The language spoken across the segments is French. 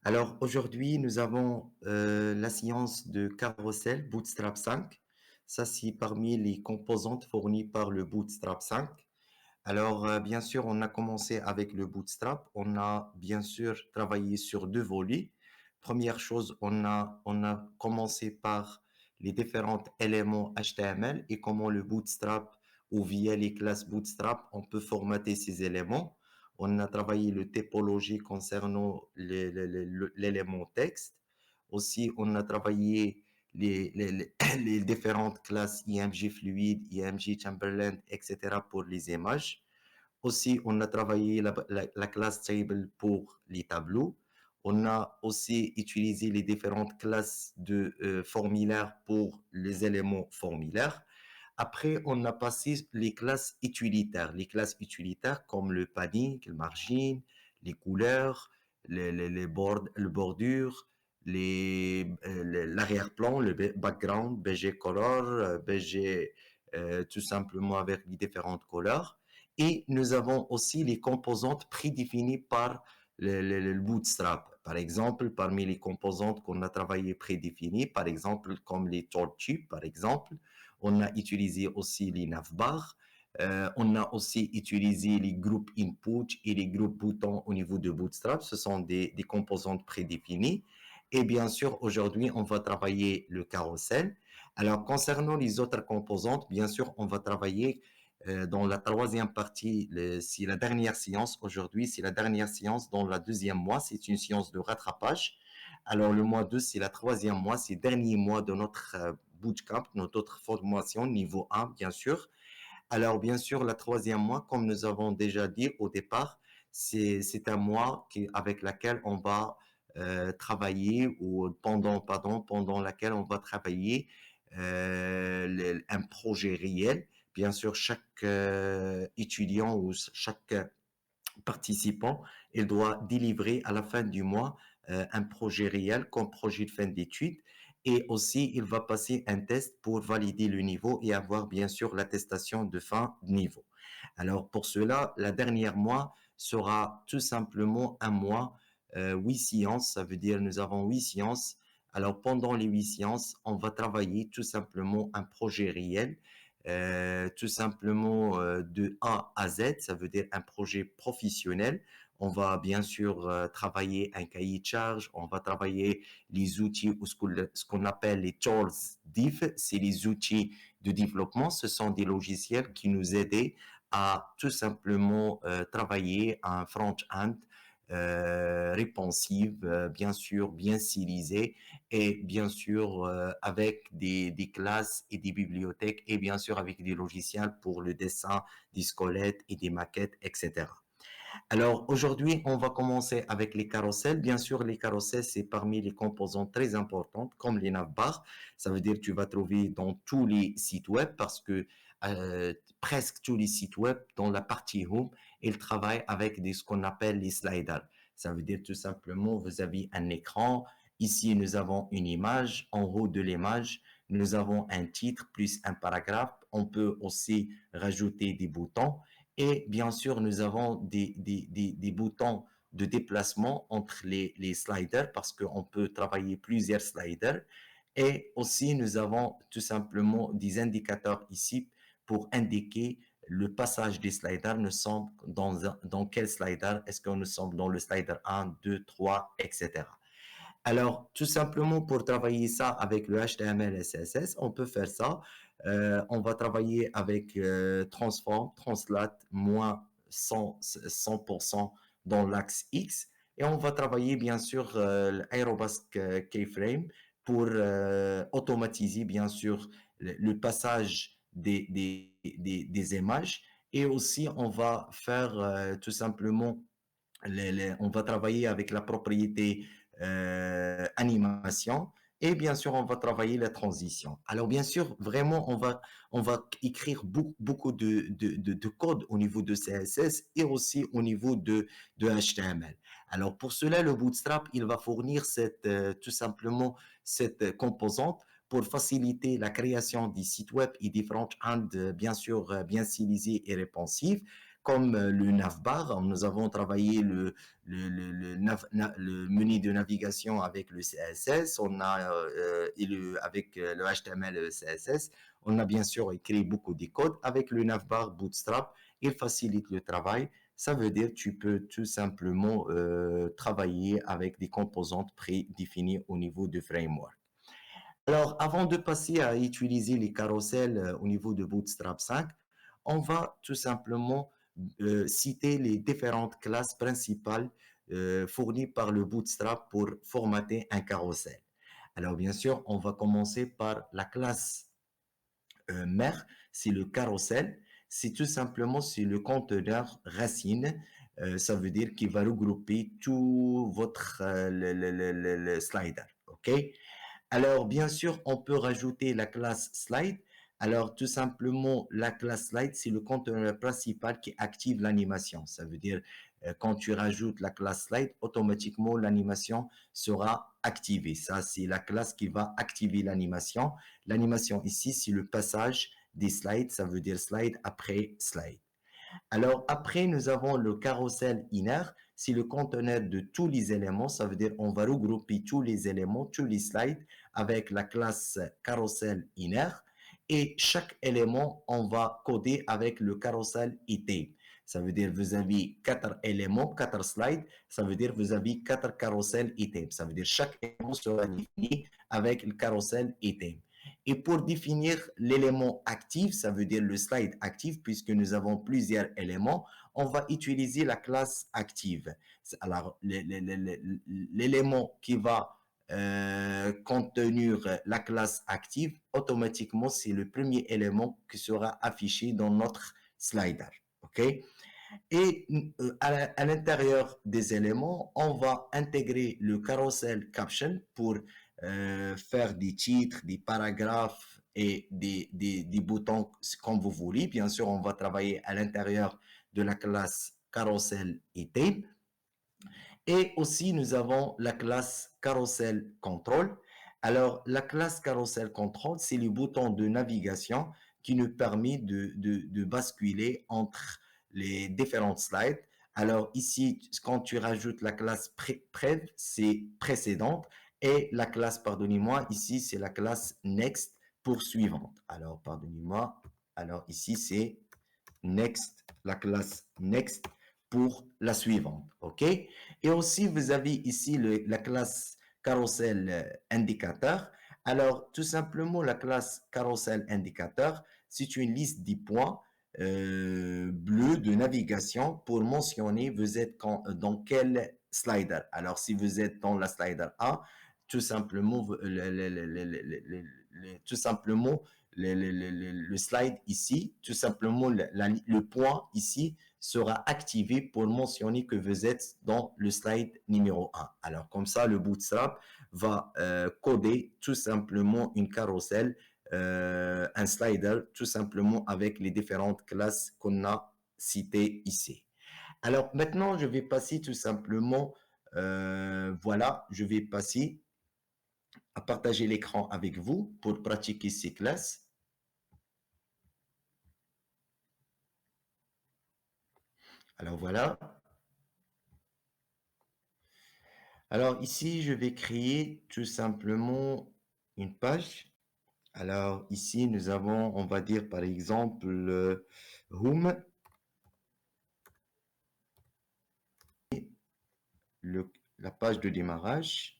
Alors aujourd'hui, nous avons la science de Carrousel Bootstrap 5. Ça, c'est parmi les composantes fournies par le Bootstrap 5. Alors, bien sûr, on a commencé avec le Bootstrap. On a bien sûr travaillé sur deux volets. Première chose, on a commencé par les différents éléments HTML et comment le Bootstrap ou via les classes Bootstrap, on peut formater ces éléments. On a travaillé le typologie concernant l'élément texte. Aussi, on a travaillé les différentes classes IMG Fluid, IMG Chamberlain, etc. pour les images. Aussi, on a travaillé la classe table pour les tableaux. On a aussi utilisé les différentes classes de formulaires pour les éléments formulaires. Après, on a passé les classes utilitaires. Les classes utilitaires comme le padding, le margin, les couleurs, le bordure, l'arrière-plan, le background, BG color, BG tout simplement avec les différentes couleurs. Et nous avons aussi les composantes prédéfinies par le Bootstrap. Par exemple, parmi les composantes qu'on a travaillées prédéfinies, par exemple, comme les tooltips, par exemple, on a utilisé aussi les navbars. On a aussi utilisé les groupes input et les groupes boutons au niveau de Bootstrap. Ce sont des composantes prédéfinies. Et bien sûr, aujourd'hui, on va travailler le carrousel. Alors, concernant les autres composantes, bien sûr, on va travailler dans la troisième partie, c'est la dernière séance aujourd'hui, c'est la dernière séance dans la deuxième mois, c'est une séance de rattrapage. Alors le mois 2, c'est la troisième mois, c'est le dernier mois de notre bootcamp, notre formation niveau 1, bien sûr. Alors bien sûr, la troisième mois, comme nous avons déjà dit au départ, c'est un mois avec lequel on va travailler ou pendant laquelle on va travailler un projet réel. Bien sûr, chaque étudiant ou chaque participant, il doit délivrer à la fin du mois un projet réel comme projet de fin d'études et aussi il va passer un test pour valider le niveau et avoir bien sûr l'attestation de fin de niveau. Alors pour cela, la dernière mois sera tout simplement un mois, 8 séances, ça veut dire nous avons 8 séances. Alors pendant les 8 séances, on va travailler tout simplement un projet réel tout simplement de A à Z, ça veut dire un projet professionnel. On va bien sûr travailler un cahier de charge, on va travailler les outils ou ce qu'on appelle les tools diff, c'est les outils de développement, ce sont des logiciels qui nous aident à tout simplement travailler un front-end réponsive, bien sûr bien stylisée et bien sûr avec des classes et des bibliothèques et bien sûr avec des logiciels pour le dessin, des squelettes et des maquettes, etc. Alors aujourd'hui, on va commencer avec les carousels. Bien sûr, les carousels, c'est parmi les composants très importantes, comme les navbars. Ça veut dire que tu vas trouver dans tous les sites web parce que presque tous les sites web, dans la partie home, ils travaillent avec ce qu'on appelle les sliders. Ça veut dire tout simplement, vous avez un écran. Ici, nous avons une image. En haut de l'image, nous avons un titre plus un paragraphe. On peut aussi rajouter des boutons. Et bien sûr, nous avons des boutons de déplacement entre les sliders parce qu'on peut travailler plusieurs sliders. Et aussi, nous avons tout simplement des indicateurs ici pour indiquer le passage des sliders. Nous sommes dans quel slider? Est-ce que nous sommes dans le slider 1, 2, 3, etc. Alors, tout simplement pour travailler ça avec le HTML et CSS, on peut faire ça. On va travailler avec transform, translate, moins 100% dans l'axe X. Et on va travailler bien sûr l'Aerobasque Keyframe pour automatiser bien sûr le passage des images. Et aussi, on va faire tout simplement on va travailler avec la propriété animation et bien sûr on va travailler la transition. Alors bien sûr vraiment on va écrire beaucoup de code au niveau de CSS et aussi au niveau de HTML. Alors pour cela le Bootstrap il va fournir tout simplement cette composante pour faciliter la création des sites web et des front-end bien sûr bien stylisés et réponsifs comme le navbar. Nous avons travaillé le menu de navigation avec le CSS, on a avec le HTML et le CSS. On a bien sûr écrit beaucoup de codes avec le navbar Bootstrap. Il facilite le travail. Ça veut dire que tu peux tout simplement travailler avec des composantes prédéfinies au niveau du framework. Alors, avant de passer à utiliser les carousels au niveau de Bootstrap 5, on va tout simplement citer les différentes classes principales fournies par le Bootstrap pour formater un carrousel. Alors, bien sûr, on va commencer par la classe mère, c'est le carrousel. C'est tout simplement c'est le conteneur racine. Ça veut dire qu'il va regrouper tout votre le slider. OK? Alors, bien sûr, on peut rajouter la classe slide. Alors, tout simplement, la classe slide, c'est le conteneur principal qui active l'animation. Ça veut dire, quand tu rajoutes la classe slide, automatiquement, l'animation sera activée. Ça, c'est la classe qui va activer l'animation. L'animation ici, c'est le passage des slides. Ça veut dire slide après slide. Alors, après, nous avons le carrousel inner. C'est le conteneur de tous les éléments. Ça veut dire on va regrouper tous les éléments, tous les slides avec la classe carousel inner. Et chaque élément, on va coder avec le carousel item. Ça veut dire vous avez 4 éléments, 4 slides. Ça veut dire vous avez 4 carousel items. Ça veut dire chaque élément sera défini avec le carousel item. Et pour définir l'élément actif, ça veut dire le slide actif, puisque nous avons plusieurs éléments, on va utiliser la classe active. Alors, l'élément qui va contenir la classe active, automatiquement, c'est le premier élément qui sera affiché dans notre slider. OK? Et à l'intérieur des éléments, on va intégrer le carousel caption pour faire des titres, des paragraphes et des boutons comme vous voulez. Bien sûr, on va travailler à l'intérieur de la classe carousel item. Et aussi, nous avons la classe carousel control. Alors, la classe carousel control, c'est le bouton de navigation qui nous permet de basculer entre les différentes slides. Alors ici, quand tu rajoutes la classe prev, c'est précédente. Et la classe, pardonnez-moi, ici, c'est la classe next pour suivante. Alors, pardonnez-moi. Alors ici, c'est next, la classe next pour la suivante. OK? Et aussi, vous avez ici la classe carousel indicateur. Alors, tout simplement, la classe carousel indicateur, c'est une liste des points bleus de navigation pour mentionner vous êtes dans quel slider. Alors, si vous êtes dans la slider A, tout simplement, tout simplement le slide ici, tout simplement le point ici sera activé pour mentionner que vous êtes dans le slide numéro 1. Alors comme ça, le Bootstrap va coder tout simplement une carousel, un slider, tout simplement avec les différentes classes qu'on a citées ici. Alors maintenant, je vais passer tout simplement, voilà, je vais passer à partager l'écran avec vous pour pratiquer ces classes. Alors voilà. Alors ici, je vais créer tout simplement une page. Alors ici, nous avons, on va dire par exemple, Home. La page de démarrage.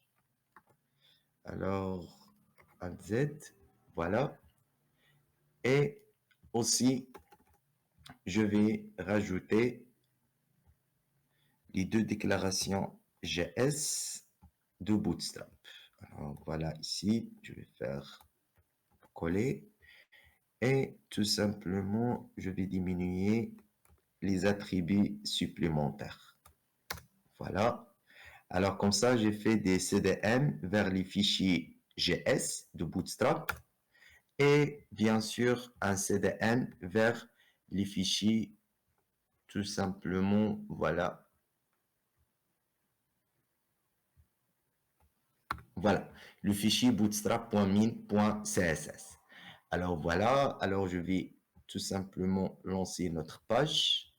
Alors, Alt Z, voilà. Et aussi, je vais rajouter les deux déclarations JS de Bootstrap. Alors voilà, ici, je vais faire coller et tout simplement, je vais diminuer les attributs supplémentaires. Voilà. Alors comme ça, j'ai fait des CDN vers les fichiers GS de Bootstrap et bien sûr un CDN vers les fichiers tout simplement, voilà. Voilà, le fichier bootstrap.min.css. Alors voilà, alors je vais tout simplement lancer notre page.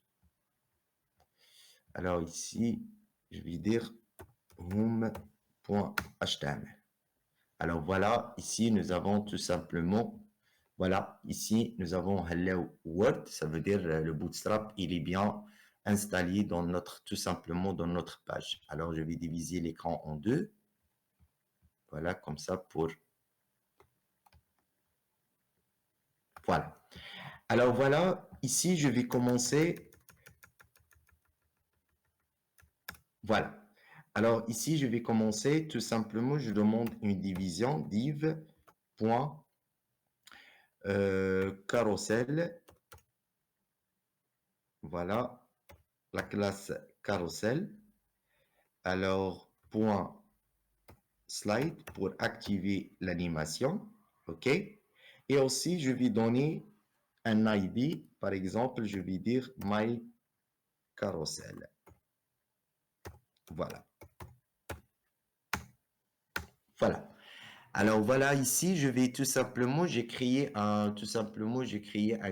Alors ici, je vais dire home.html. Alors voilà, ici nous avons tout simplement, voilà, ici nous avons Hello World, ça veut dire le Bootstrap, il est bien installé dans notre, tout simplement dans notre page. Alors je vais diviser l'écran en deux. Voilà, comme ça pour... Voilà. Alors voilà, ici je vais commencer. Voilà. Alors ici je vais commencer tout simplement, je demande une division div.carousel. Voilà, la classe carousel. Alors, point slide pour activer l'animation. OK? Et aussi, je vais donner un ID. Par exemple, je vais dire my carousel. Voilà. Voilà. Alors voilà, ici, je vais tout simplement, j'ai créé un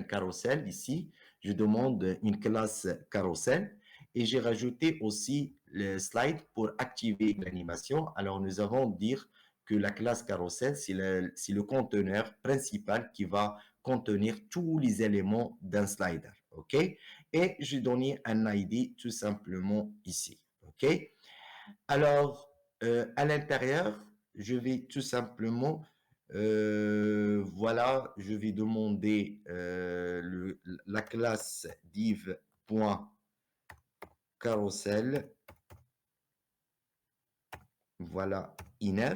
carrousel ici. Je demande une classe carrousel et j'ai rajouté aussi le slide pour activer l'animation. Alors nous allons dire que la classe carrousel, c'est le conteneur principal qui va contenir tous les éléments d'un slider. OK? Et j'ai donné un ID tout simplement ici. OK? Alors, à l'intérieur, je vais tout simplement, voilà, je vais demander la classe div.carousel, voilà, inner.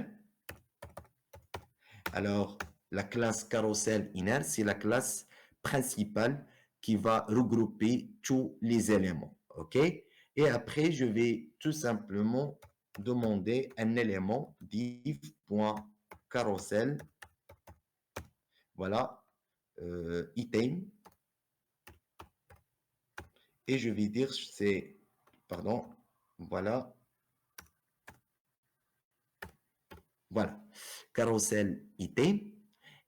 Alors, la classe carousel inner, c'est la classe principale qui va regrouper tous les éléments, OK? Et après, je vais tout simplement demander un élément div.carousel, voilà, item, et je vais dire, c'est, pardon, voilà, voilà, carousel item.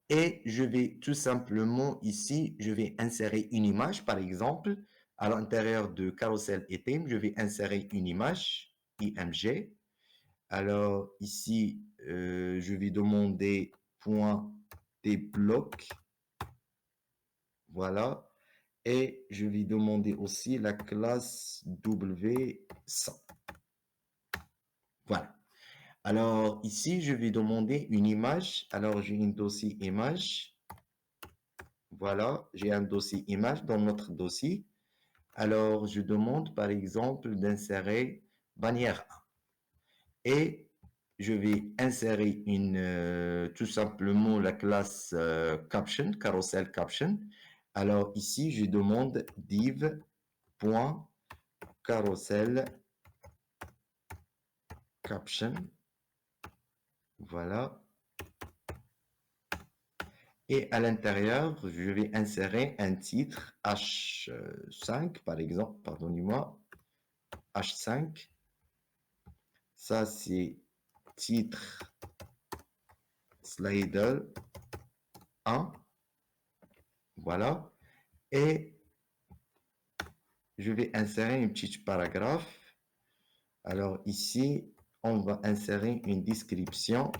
Et je vais tout simplement ici, je vais insérer une image, par exemple, à l'intérieur de carousel item, je vais insérer une image, img. Alors ici, je vais demander point débloque, voilà, et je vais demander aussi la classe w100. Voilà. Alors ici, je vais demander une image. Alors j'ai une dossier image. Voilà, j'ai un dossier image dans notre dossier. Alors, je demande par exemple d'insérer bannière 1. Et je vais insérer tout simplement la classe caption, carousel caption. Alors ici, je demande div.carousel caption. Voilà. Et à l'intérieur, je vais insérer un titre H5, par exemple, pardonnez-moi, H5. Ça, c'est titre slider 1. Voilà. Et je vais insérer une petite paragraphe. Alors ici, on va insérer une description.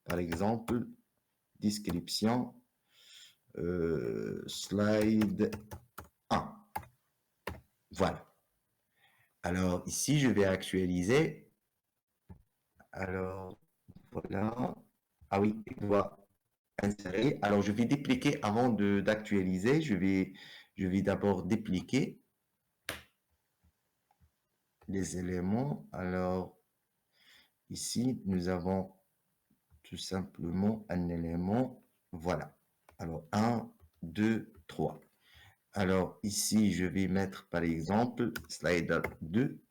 Par exemple, description slide 1. Voilà. Alors ici, je vais actualiser. Alors, voilà. Ah oui, il doit insérer. Alors, je vais dépliquer avant d'actualiser. Je vais d'abord dépliquer les éléments. Alors, ici, nous avons tout simplement un élément. Voilà. Alors, 1, 2, 3. Alors, ici, je vais mettre, par exemple, slider 2.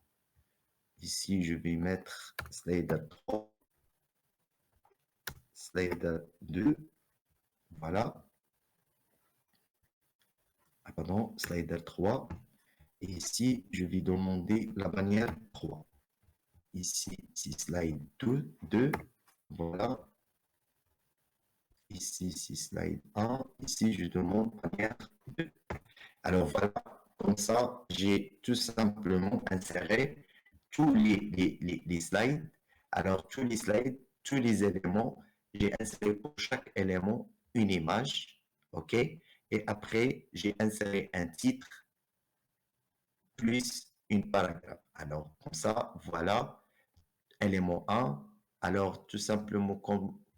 Ici, je vais mettre slider 3. Slider 2. Voilà. Ah, pardon, slider 3. Et ici, je vais demander la bannière 3. Ici, c'est slide 2. Voilà. Ici, c'est slide 1. Ici, je demande bannière 2. Alors, voilà. Comme ça, j'ai tout simplement inséré tous les slides. Alors, tous les slides, tous les éléments, j'ai inséré pour chaque élément une image, OK? Et après, j'ai inséré un titre plus une paragraphe. Alors, comme ça, voilà, élément 1. Alors, tout simplement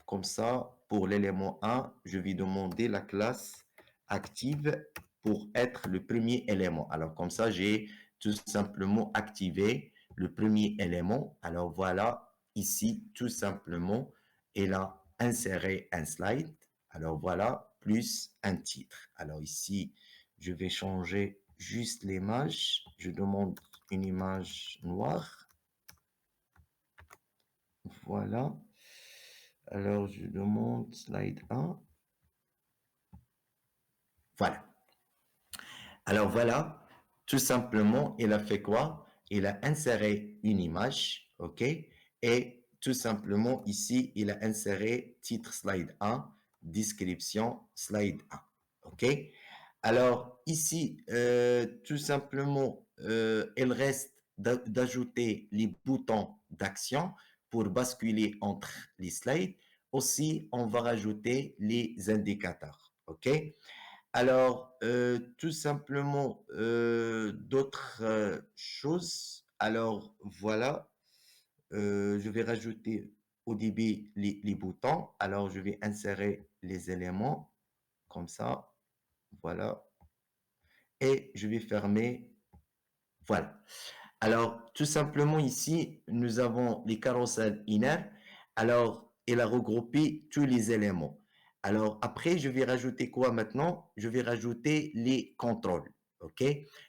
comme ça, pour l'élément 1, je vais demander la classe active pour être le premier élément. Alors, comme ça, j'ai tout simplement activé le premier élément. Alors, voilà, ici, tout simplement, elle a inséré un slide. Alors, voilà, plus un titre. Alors, ici, je vais changer juste l'image. Je demande une image noire. Voilà. Alors, je demande slide 1. Voilà. Alors, voilà. Tout simplement, il a fait quoi? Il a inséré une image, OK? Et tout simplement, ici, il a inséré titre slide 1, description slide 1, OK? Alors, ici, tout simplement, il reste d'ajouter les boutons d'action pour basculer entre les slides. Aussi, on va rajouter les indicateurs. OK? Alors, tout simplement, d'autres choses. Alors, voilà, je vais rajouter au début les boutons. Alors, je vais insérer les éléments comme ça. Voilà. Et je vais fermer. Voilà. Alors, tout simplement ici, nous avons les carousels inner. Alors, il a regroupé tous les éléments. Alors, après, je vais rajouter quoi maintenant? Je vais rajouter les contrôles. OK?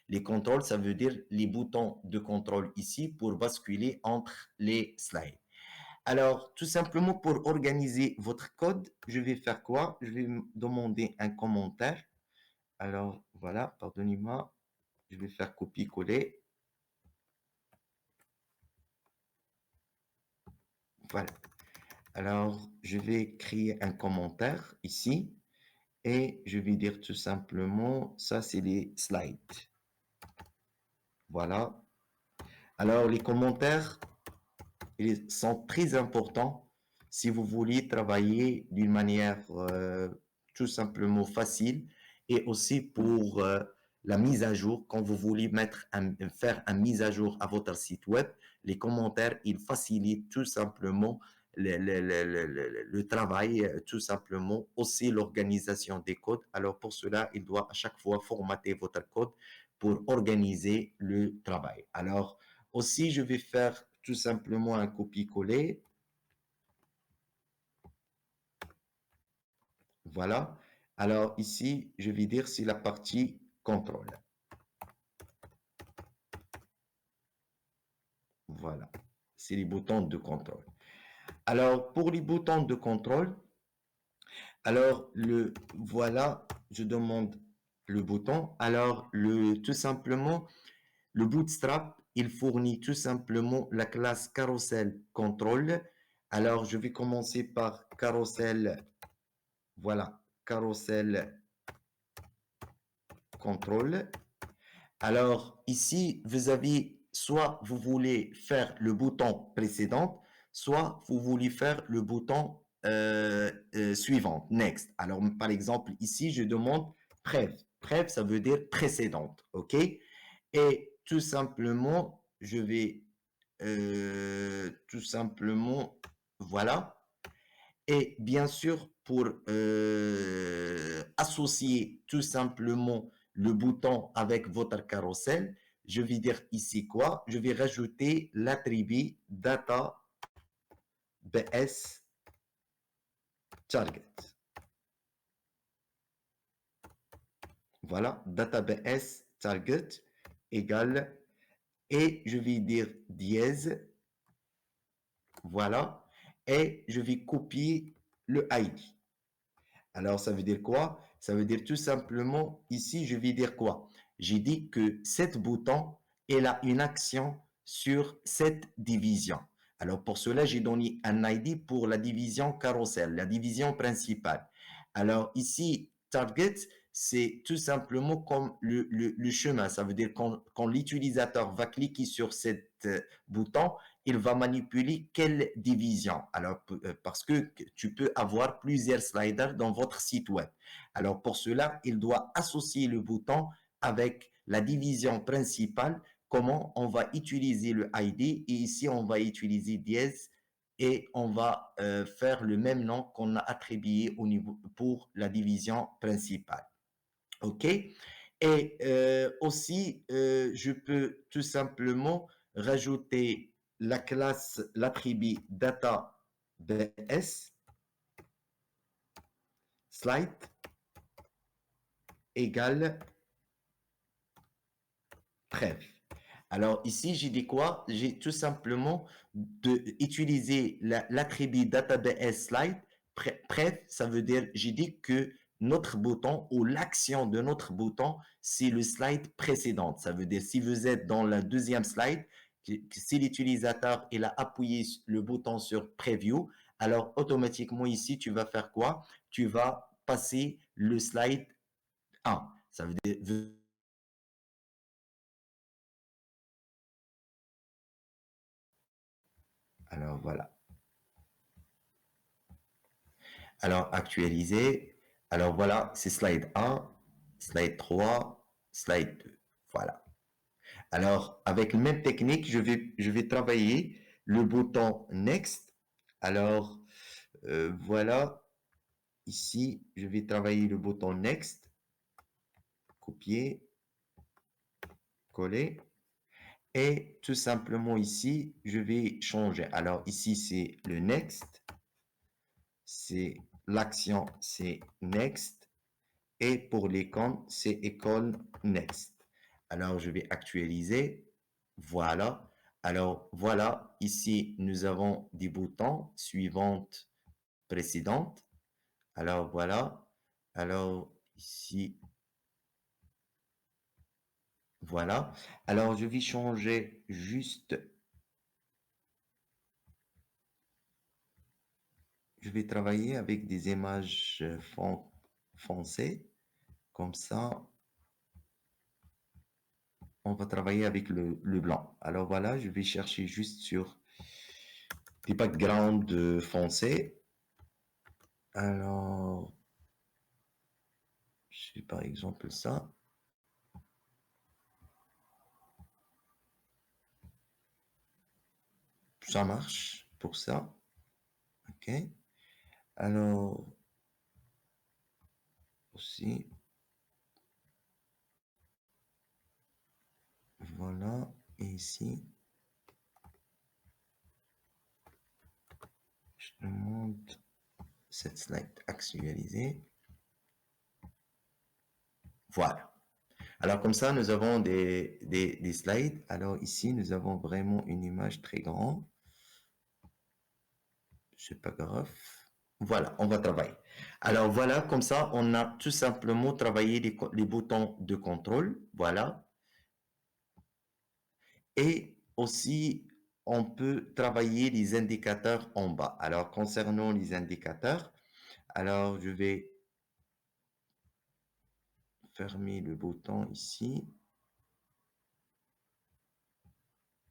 Les contrôles, ça veut dire les boutons de contrôle ici pour basculer entre les slides. Alors, tout simplement pour organiser votre code, je vais faire quoi? Je vais demander un commentaire. Alors, voilà, pardonnez-moi, je vais faire copier-coller. Voilà. Alors, je vais créer un commentaire ici et je vais dire tout simplement, ça c'est les slides. Voilà. Alors, les commentaires, ils sont très importants si vous voulez travailler d'une manière tout simplement facile et aussi pour la mise à jour. Quand vous voulez faire une mise à jour à votre site web, les commentaires, ils facilitent tout simplement le travail, tout simplement, aussi l'organisation des codes. Alors pour cela, il doit à chaque fois formater votre code pour organiser le travail. Alors aussi, je vais faire tout simplement un copier-coller. Voilà. Alors ici, je vais dire c'est la partie contrôle. Voilà. C'est les boutons de contrôle. Alors, pour les boutons de contrôle, alors voilà, je demande le bouton. Alors, tout simplement, le Bootstrap, il fournit tout simplement la classe carousel contrôle. Alors, je vais commencer par carousel, voilà, carousel contrôle. Alors, ici, vous avez soit vous voulez faire le bouton précédent, soit vous voulez faire le bouton suivant, next. Alors, par exemple, ici, je demande prév. Prév, ça veut dire précédente, OK? Et tout simplement, je vais tout simplement, voilà. Et bien sûr, pour associer tout simplement le bouton avec votre carrousel, je vais dire ici quoi? Je vais rajouter l'attribut data bs target. Voilà, databs target égale, et je vais dire dièse, voilà, et je vais copier le ID. Alors, ça veut dire quoi? Ça veut dire tout simplement, ici, je vais dire quoi? J'ai dit que cet bouton, il a une action sur cette division. Alors, pour cela, j'ai donné un ID pour la division carrousel, la division principale. Alors, ici, target, c'est tout simplement comme le chemin. Ça veut dire quand l'utilisateur va cliquer sur cet bouton, il va manipuler quelle division. Alors, parce que tu peux avoir plusieurs sliders dans votre site web. Alors, pour cela, il doit associer le bouton avec la division principale, comment on va utiliser le ID, et ici, on va utiliser dièse, et on va faire le même nom qu'on a attribué au niveau pour la division principale. OK? Et aussi, je peux tout simplement rajouter la classe, l'attribut data bs slide égale trèfle. Alors ici, j'ai dit quoi? J'ai tout simplement utilisé l'attribut database slide. Bref, ça veut dire, j'ai dit que notre bouton ou l'action de notre bouton, c'est le slide précédent. Ça veut dire, si vous êtes dans la deuxième slide, si l'utilisateur il a appuyé le bouton sur Preview, alors automatiquement ici, tu vas faire quoi? Tu vas passer le slide 1. Ça veut dire, alors voilà. Alors, actualiser. Alors, voilà, c'est slide 1, slide 3, slide 2. Voilà. Alors, avec la même technique, je vais travailler le bouton Next. Alors, voilà. Ici, je vais travailler le bouton Next. Copier, coller. Et tout simplement ici, je vais changer. Alors, ici, c'est le Next. C'est l'action, c'est Next. Et pour les comptes, c'est école next. Alors, je vais actualiser. Voilà. Alors, voilà. Ici, nous avons des boutons suivantes, précédentes. Alors, voilà. Alors, ici, voilà. Alors, je vais changer juste. Je vais travailler avec des images foncées. Comme ça, on va travailler avec le blanc. Alors voilà, je vais chercher juste sur des backgrounds foncés. Alors, je fais par exemple ça. Ça marche pour ça. OK. Alors, aussi, voilà. Et ici, je demande cette slide actualisée. Voilà. Alors, comme ça, nous avons des slides. Alors, ici, nous avons vraiment une image très grande. C'est pas grave. Voilà, on va travailler. Alors, voilà, comme ça, on a tout simplement travaillé les boutons de contrôle. Voilà. Et aussi, on peut travailler les indicateurs en bas. Alors, concernant les indicateurs, alors je vais fermer le bouton ici.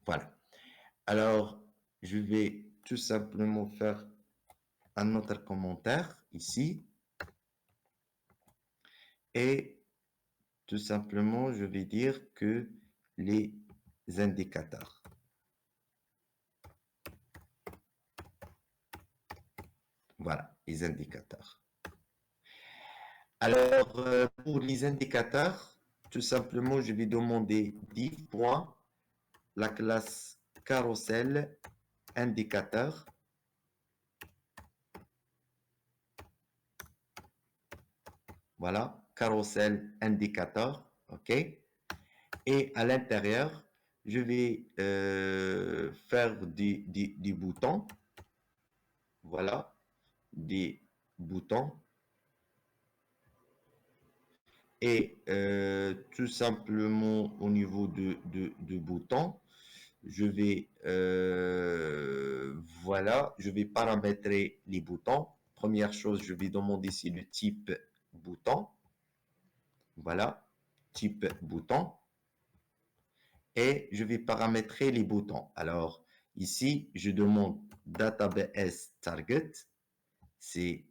Voilà. Alors, je vais tout simplement faire un autre commentaire ici. Et tout simplement, je vais dire que les indicateurs. Voilà, les indicateurs. Alors, pour les indicateurs, tout simplement, je vais demander div. La classe carrousel indicateur. Voilà, carrousel indicateur. OK. Et à l'intérieur, je vais faire des boutons. Voilà, des boutons. Et tout simplement au niveau de boutons, je vais voilà, je vais paramétrer les boutons. Première chose, je vais demander si le type bouton. Voilà, type bouton. Et je vais paramétrer les boutons. Alors, ici, je demande database target. C'est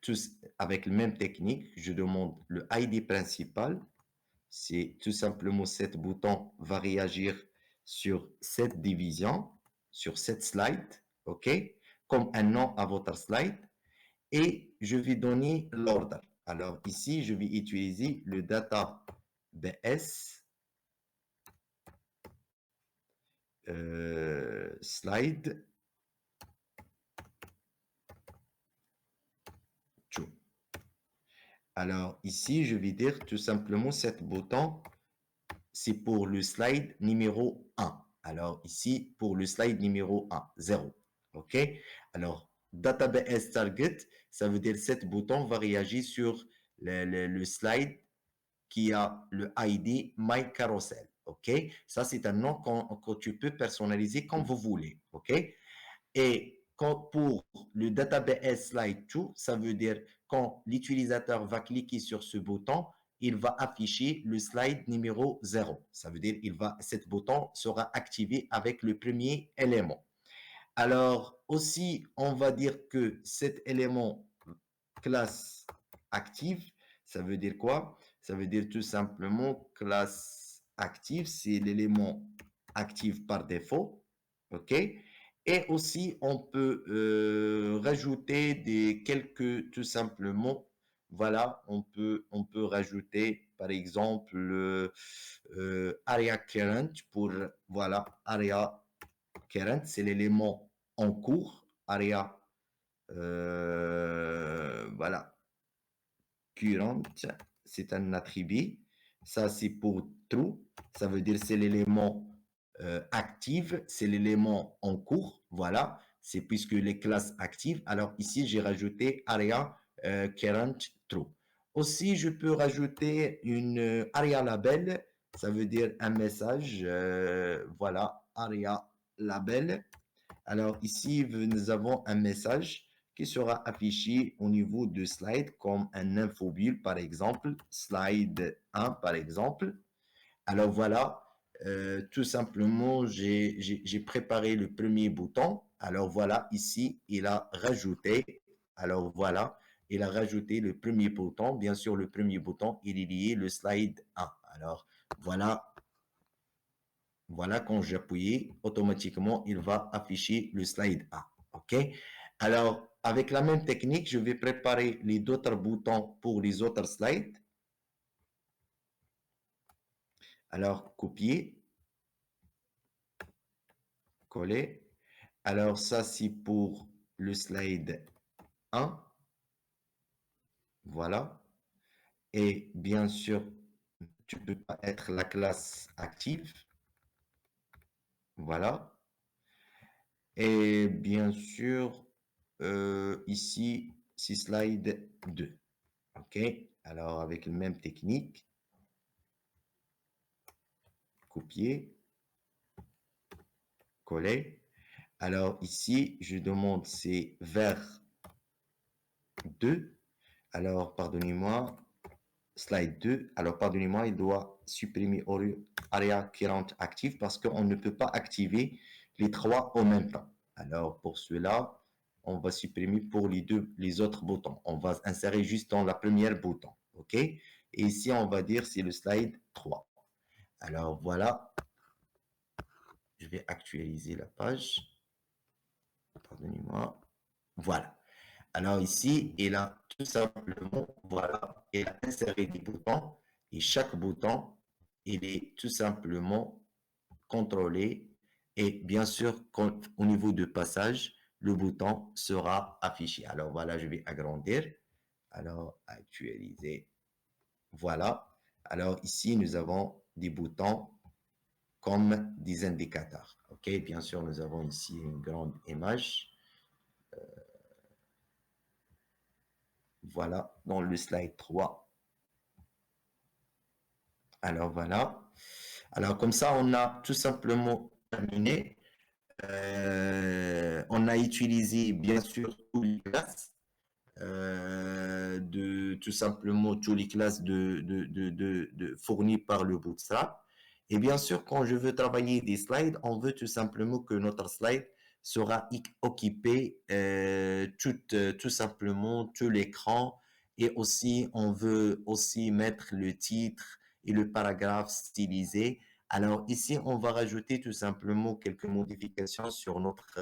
tous avec la même technique. Je demande le ID principal. C'est tout simplement cet bouton va réagir sur cette division, sur cette slide, OK? Comme un nom à votre slide. Et je vais donner l'ordre. Alors ici, je vais utiliser le database slide to. Alors ici, je vais dire tout simplement cet bouton, c'est pour le slide numéro 1. Alors ici, pour le slide numéro 1, 0. OK? Alors, database target, ça veut dire cet bouton va réagir sur le slide qui a le ID My Carousel. OK? Ça, c'est un nom que tu peux personnaliser comme vous voulez. OK? Et pour le database slide to, ça veut dire quand l'utilisateur va cliquer sur ce bouton, il va afficher le slide numéro 0. Ça veut dire cet bouton sera activé avec le premier élément. Alors aussi, on va dire que cet élément classe active, ça veut dire quoi? Ça veut dire tout simplement classe active, c'est l'élément actif par défaut. OK? Et aussi, on peut rajouter tout simplement, voilà, on peut rajouter, par exemple, area current pour, voilà, area current, c'est l'élément en cours, area, voilà, current, c'est un attribut. Ça, c'est pour true, ça veut dire c'est l'élément active, c'est l'élément en cours, voilà, c'est puisque les classes actives. Alors ici, j'ai rajouté area current true. Aussi, je peux rajouter une area label, ça veut dire un message, voilà, area label. Alors ici, nous avons un message qui sera affiché au niveau de slide comme un infobule, par exemple, slide 1, par exemple. Alors voilà, tout simplement, j'ai préparé le premier bouton. Alors voilà, ici, il a rajouté. Alors voilà, il a rajouté le premier bouton. Bien sûr, le premier bouton, il est lié le slide 1. Alors voilà, voilà, quand j'appuie, automatiquement, il va afficher le slide 1. OK? Alors, avec la même technique, je vais préparer les autres boutons pour les autres slides. Alors, copier, coller. Alors, ça, c'est pour le slide 1. Voilà. Et bien sûr, tu ne peux pas être la classe active. Voilà. Et bien sûr, ici, c'est slide 2. OK. Alors, avec la même technique, copier, coller. Alors, ici, je demande c'est vers 2. Alors, pardonnez-moi, slide 2. Alors, pardonnez-moi, il doit supprimer area current active parce qu'on ne peut pas activer les trois en même temps. Alors, pour cela, on va supprimer pour les autres boutons. On va insérer juste dans la première bouton. OK? Et ici, on va dire c'est le slide 3. Alors, voilà. Je vais actualiser la page. Pardonnez-moi. Voilà. Alors ici, il a tout simplement, voilà, il a inséré des boutons et chaque bouton, il est tout simplement contrôlé et bien sûr, au niveau de passage, le bouton sera affiché. Alors voilà, je vais agrandir. Alors, actualiser. Voilà. Alors ici, nous avons des boutons comme des indicateurs. OK, bien sûr, nous avons ici une grande image. Voilà, dans le slide 3. Alors voilà. Alors comme ça, on a tout simplement terminé. On a utilisé bien sûr toutes les classes de tout simplement toutes les classes fournies par le Bootstrap. Et bien sûr, quand je veux travailler des slides, on veut tout simplement que notre slide sera occupé tout simplement tout l'écran. Et aussi, on veut aussi mettre le titre et le paragraphe stylisé. Alors ici, on va rajouter tout simplement quelques modifications sur notre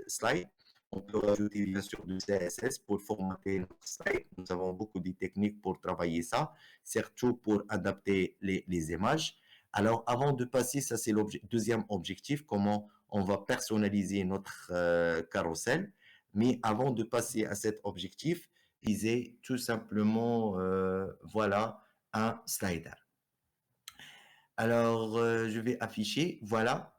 slide. On peut rajouter bien sûr du CSS pour formater notre slide. Nous avons beaucoup de techniques pour travailler ça, surtout pour adapter les images. Alors avant de passer, ça c'est le deuxième objectif, comment on va personnaliser notre carrousel. Mais avant de passer à cet objectif, utiliser tout simplement, voilà, un slider. Alors, je vais afficher, voilà.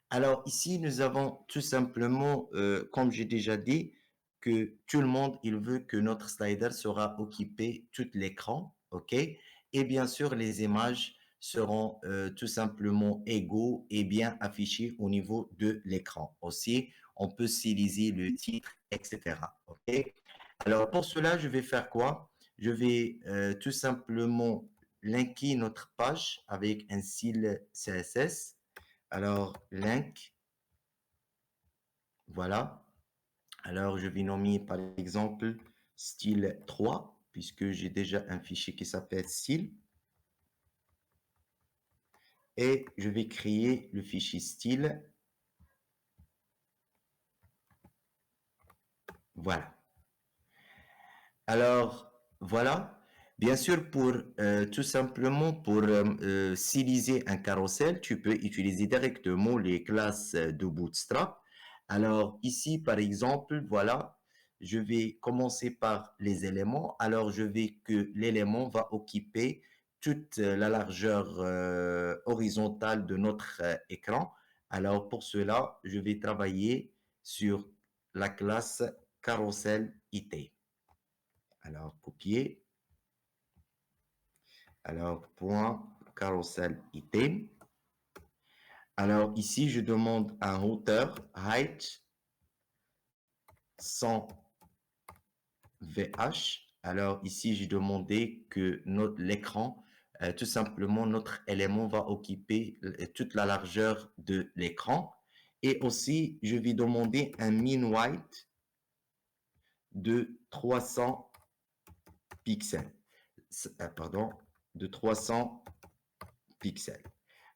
Alors ici, nous avons tout simplement, comme j'ai déjà dit, que tout le monde, il veut que notre slider sera occupé tout l'écran, ok? Et bien sûr, les images seront tout simplement égaux et bien affichées au niveau de l'écran. Aussi, on peut styliser le titre, etc. Ok? Alors pour cela, je vais faire quoi? Je vais tout simplement linker notre page avec un style CSS. Alors, link, voilà. Alors, je vais nommer par exemple style 3, puisque j'ai déjà un fichier qui s'appelle style. Et je vais créer le fichier style. Voilà. Alors, voilà. Bien sûr, pour tout simplement pour styliser un carrousel, tu peux utiliser directement les classes de Bootstrap. Alors ici, par exemple, voilà, je vais commencer par les éléments. Alors, je vais que l'élément va occuper toute la largeur horizontale de notre écran. Alors, pour cela, je vais travailler sur la classe carousel IT. Alors, copier. Alors, point carousel item. Alors, ici, je demande un hauteur, height, 100 VH. Alors, ici, j'ai demandé que l'écran, tout simplement, notre élément va occuper toute la largeur de l'écran. Et aussi, je vais demander un min white de 300 pixels. Pardon, de 300 pixels.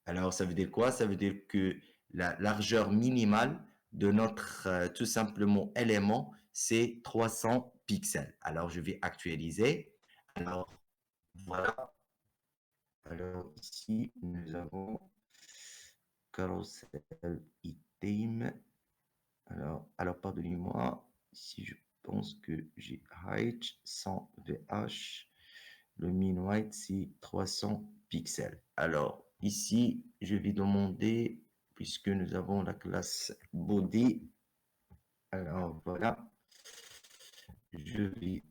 Alors, ça veut dire quoi? Ça veut dire que la largeur minimale de notre tout simplement élément, c'est 300 pixels. Alors, je vais actualiser. Alors, voilà. Alors, ici, nous avons carousel item. Alors pardonnez-moi, si je pense que j'ai height 100 VH. Le min white, c'est 300 pixels. Alors, ici, je vais demander, puisque nous avons la classe body, alors voilà, je vais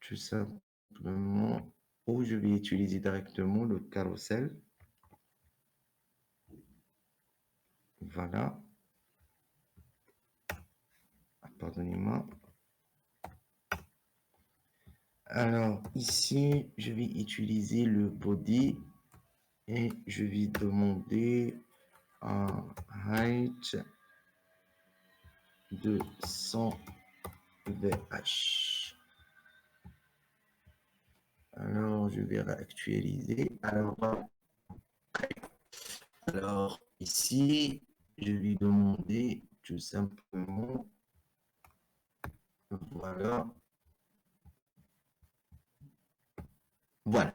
tout simplement, ou je vais utiliser directement le carrousel. Voilà. Pardonnez-moi. Alors, ici, je vais utiliser le body et je vais demander un height de 100 VH. Alors, je vais réactualiser. Alors, ici, je vais demander tout simplement, voilà. Voilà.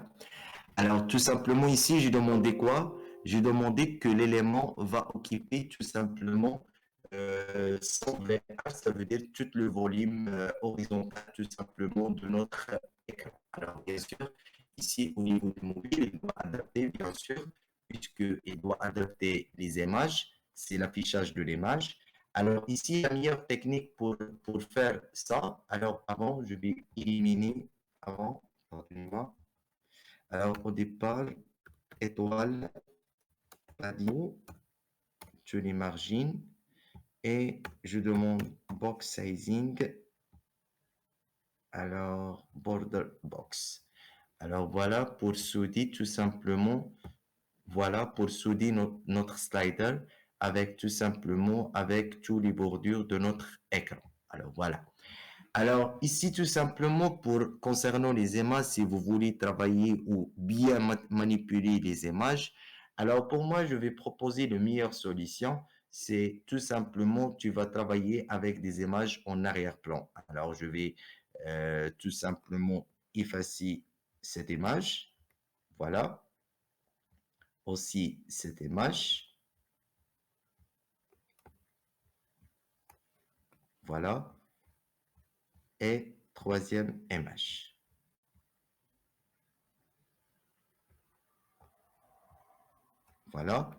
Alors, tout simplement, ici, j'ai demandé quoi? J'ai demandé que l'élément va occuper tout simplement 100 VH, ça veut dire tout le volume horizontal tout simplement de notre écran. Alors, bien sûr, ici, au niveau du mobile, il doit adapter, bien sûr, puisqu'il doit adapter les images, c'est l'affichage de l'image. Alors, ici, la meilleure technique pour faire ça, alors avant, je vais éliminer, avant, pardonnez-moi. Alors, au départ, étoile, radio, je les margines et je demande box sizing Alors, border box. Alors, voilà pour souder tout simplement, voilà pour souder notre slider avec tout simplement, avec tous les bordures de notre écran. Alors, voilà. Alors, ici, tout simplement, pour concernant les images, si vous voulez travailler ou bien manipuler les images, alors pour moi, je vais proposer la meilleure solution. C'est tout simplement, tu vas travailler avec des images en arrière-plan. Alors, je vais tout simplement effacer cette image. Voilà. Aussi, cette image. Voilà. Et troisième image. Voilà.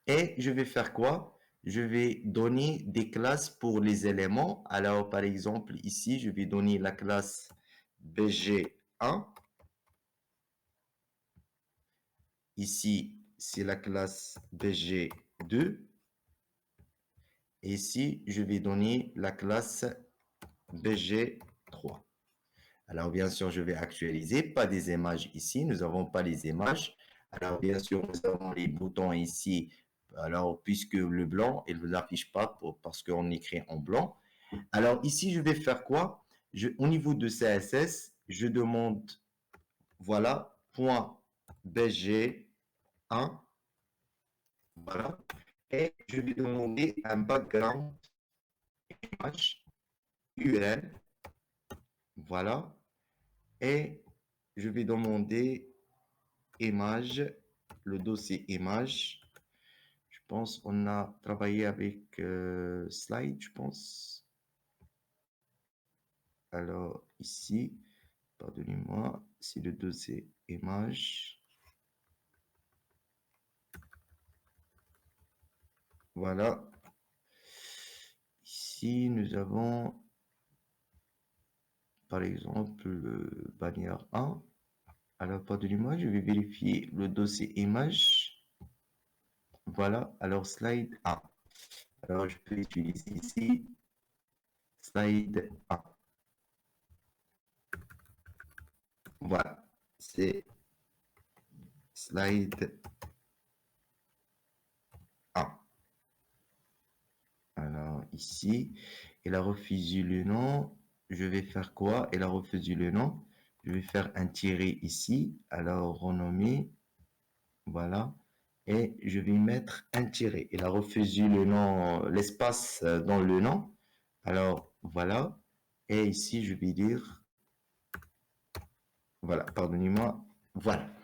Et je vais faire quoi? Je vais donner des classes pour les éléments. Alors, par exemple, ici, je vais donner la classe BG1. Ici, c'est la classe BG2. Et ici, je vais donner la classe BG3. Alors, bien sûr, je vais actualiser, pas des images ici, nous n'avons pas les images. Alors, bien sûr, nous avons les boutons ici. Alors, puisque le blanc, il ne vous affiche pas parce qu'on écrit en blanc. Alors, ici, je vais faire quoi? Au niveau de CSS, je demande, voilà, point BG1, voilà, et je vais demander un background image URL, voilà, et je vais demander image, le dossier image. Je pense on a travaillé avec slide, je pense. Alors ici, pardonnez-moi, c'est le dossier image. Voilà. Ici, nous avons, par exemple, le bannière 1. Alors, pardonnez-moi, je vais vérifier le dossier image. Voilà, alors slide 1. Alors, je peux utiliser ici slide 1. Voilà, c'est slide 1. Alors, ici, elle a refusé le nom. Je vais faire quoi? Elle a refusé le nom. Je vais faire un tiret ici. Alors, renommer. Voilà. Et je vais mettre un tiret. Il a refusé le nom, l'espace dans le nom. Alors, voilà. Et ici, je vais dire, voilà, pardonnez-moi. Voilà.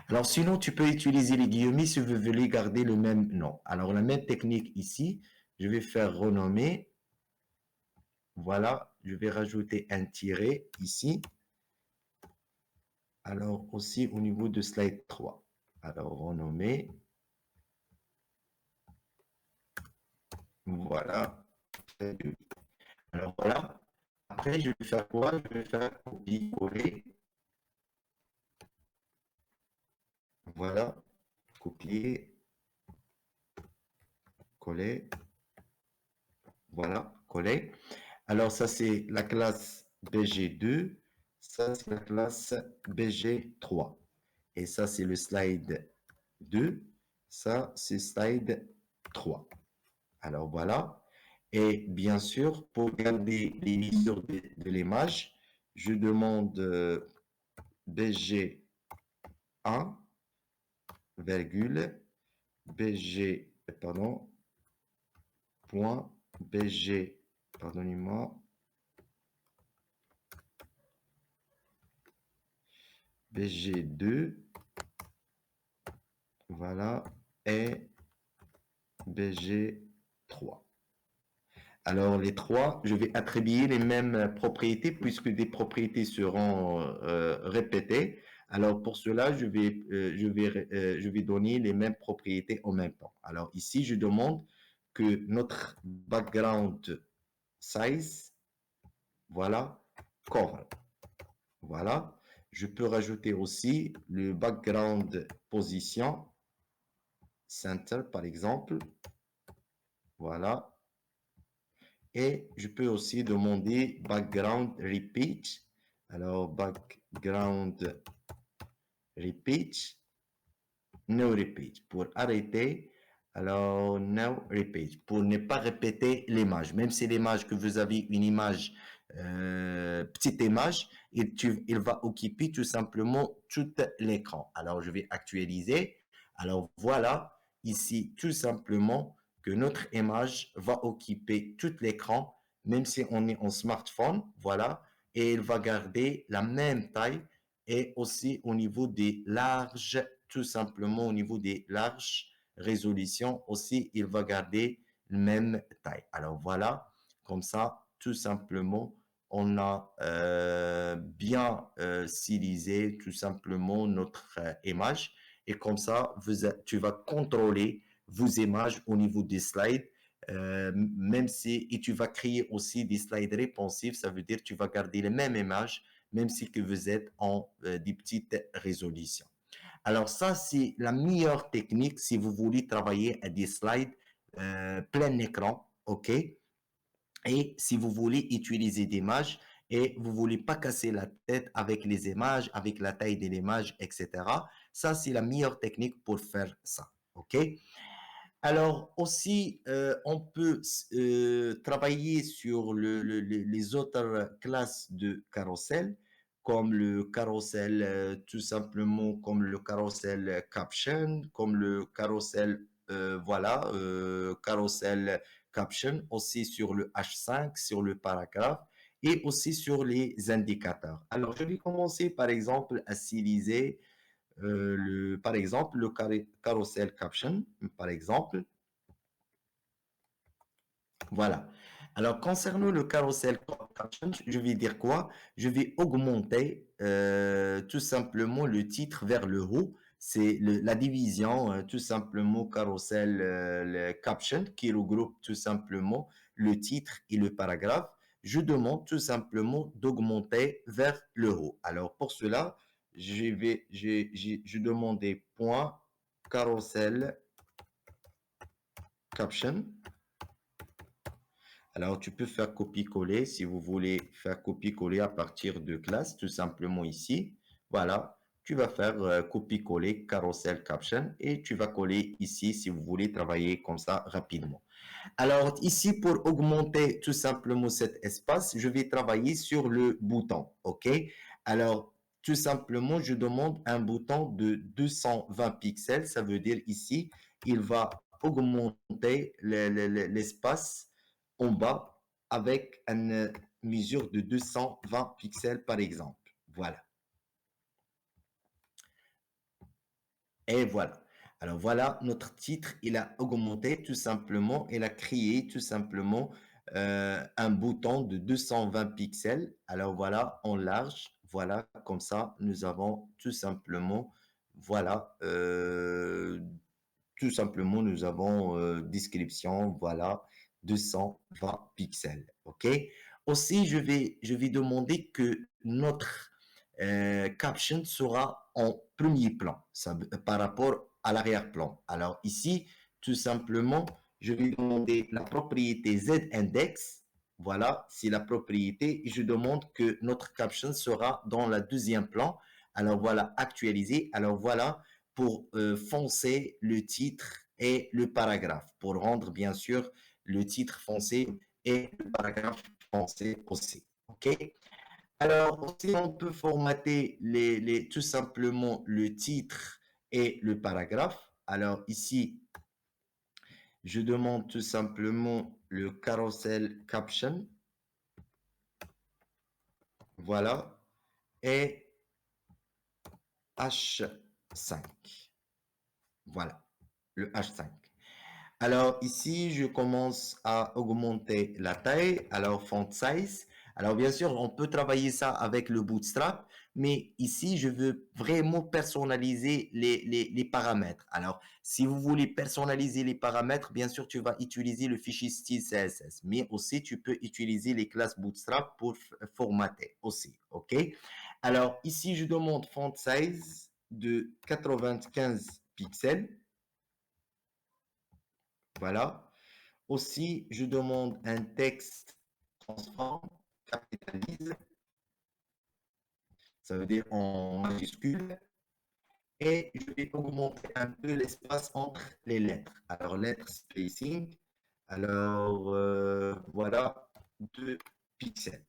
Alors, sinon, tu peux utiliser les guillemets si vous voulez garder le même nom. Alors, la même technique ici, je vais faire renommer. Voilà, je vais rajouter un tiret ici. Alors, aussi au niveau de slide 3. Alors, renommer. Voilà. Alors voilà. Après, je vais faire quoi? Je vais faire copier-coller. Voilà. Copier, coller. Voilà, coller. Alors ça, c'est la classe BG2. Ça, c'est la classe BG3. Et ça, c'est le slide 2. Ça, c'est slide 3. Alors voilà. Et bien sûr, pour garder les lisures de l'image, je demande BG1, virgule, BG, pardon, point, BG, pardonnez-moi, BG2, voilà, et BG3. Alors, les trois, je vais attribuer les mêmes propriétés puisque des propriétés seront répétées. Alors, pour cela, je vais donner les mêmes propriétés en même temps. Alors, ici, je demande que notre background size, voilà, cover. Voilà. Je peux rajouter aussi le background position, center, par exemple. Voilà. Et je peux aussi demander background repeat. Alors, background repeat, no repeat. Pour arrêter, alors no repeat. Pour ne pas répéter l'image. Même si l'image que vous avez une image, petite image, il va occuper tout simplement tout l'écran. Alors, je vais actualiser. Alors, voilà, ici, tout simplement, que notre image va occuper tout l'écran, même si on est en smartphone, voilà, et il va garder la même taille et aussi au niveau des larges, tout simplement au niveau des larges résolutions aussi, il va garder la même taille. Alors voilà, comme ça, tout simplement, on a bien stylisé tout simplement notre image et comme ça, tu vas contrôler vos images au niveau des slides. Même si et tu vas créer aussi des slides réponsifs, ça veut dire que tu vas garder les mêmes images même si que vous êtes en des petites résolutions. Alors ça, c'est la meilleure technique si vous voulez travailler à des slides plein écran, ok? Et si vous voulez utiliser des images et vous voulez pas casser la tête avec les images, avec la taille de l'image, etc. Ça, c'est la meilleure technique pour faire ça, ok? Alors aussi, on peut travailler sur les autres classes de carrousel, comme le carrousel tout simplement, comme le carrousel caption, comme le carrousel, voilà, carrousel caption, aussi sur le H5, sur le paragraphe et aussi sur les indicateurs. Alors, je vais commencer par exemple à styliser par exemple, le carousel caption, par exemple. Voilà. Alors, concernant le carousel caption, je vais dire quoi? Je vais augmenter tout simplement le titre vers le haut. C'est la division, tout simplement, carousel le caption qui regroupe tout simplement le titre et le paragraphe. Je demande tout simplement d'augmenter vers le haut. Alors, pour cela, je demande des points carousel caption. Alors, tu peux faire copier-coller si vous voulez faire copier-coller à partir de classe, tout simplement ici. Voilà, tu vas faire copier-coller carousel caption et tu vas coller ici si vous voulez travailler comme ça rapidement. Alors, ici, pour augmenter tout simplement cet espace, je vais travailler sur le bouton, OK? Alors, tout simplement, je demande un bouton de 220 pixels. Ça veut dire ici, il va augmenter l'espace en bas avec une mesure de 220 pixels par exemple. Voilà. Et voilà. Alors voilà, notre titre, il a augmenté tout simplement, il a créé tout simplement un bouton de 220 pixels. Alors voilà, en large, voilà, comme ça, nous avons tout simplement, voilà, tout simplement, nous avons description, voilà, 220 pixels. OK? Aussi, je vais demander que notre caption sera en premier plan par rapport à l'arrière-plan. Alors ici, tout simplement, je vais demander la propriété Z-index. Voilà, c'est la propriété. Et je demande que notre caption sera dans le deuxième plan. Alors voilà, actualiser. Alors voilà, pour foncer le titre et le paragraphe, pour rendre bien sûr le titre foncé et le paragraphe foncé aussi. OK? Alors, aussi, on peut formater tout simplement le titre et le paragraphe. Alors ici, je demande tout simplement le carousel caption. Voilà. Et H5. Voilà, le H5. Alors ici, je commence à augmenter la taille, alors font size. Alors bien sûr, on peut travailler ça avec le Bootstrap, mais ici, je veux vraiment personnaliser les paramètres. Alors, si vous voulez personnaliser les paramètres, bien sûr, tu vas utiliser le fichier style CSS, mais aussi tu peux utiliser les classes Bootstrap pour formater aussi, OK? Alors ici, je demande font size de 95 pixels. Voilà. Aussi, je demande un texte transform, capitalise. ça veut dire en majuscule, et je vais augmenter un peu l'espace entre les lettres. Alors, lettres spacing, alors voilà, 2 pixels.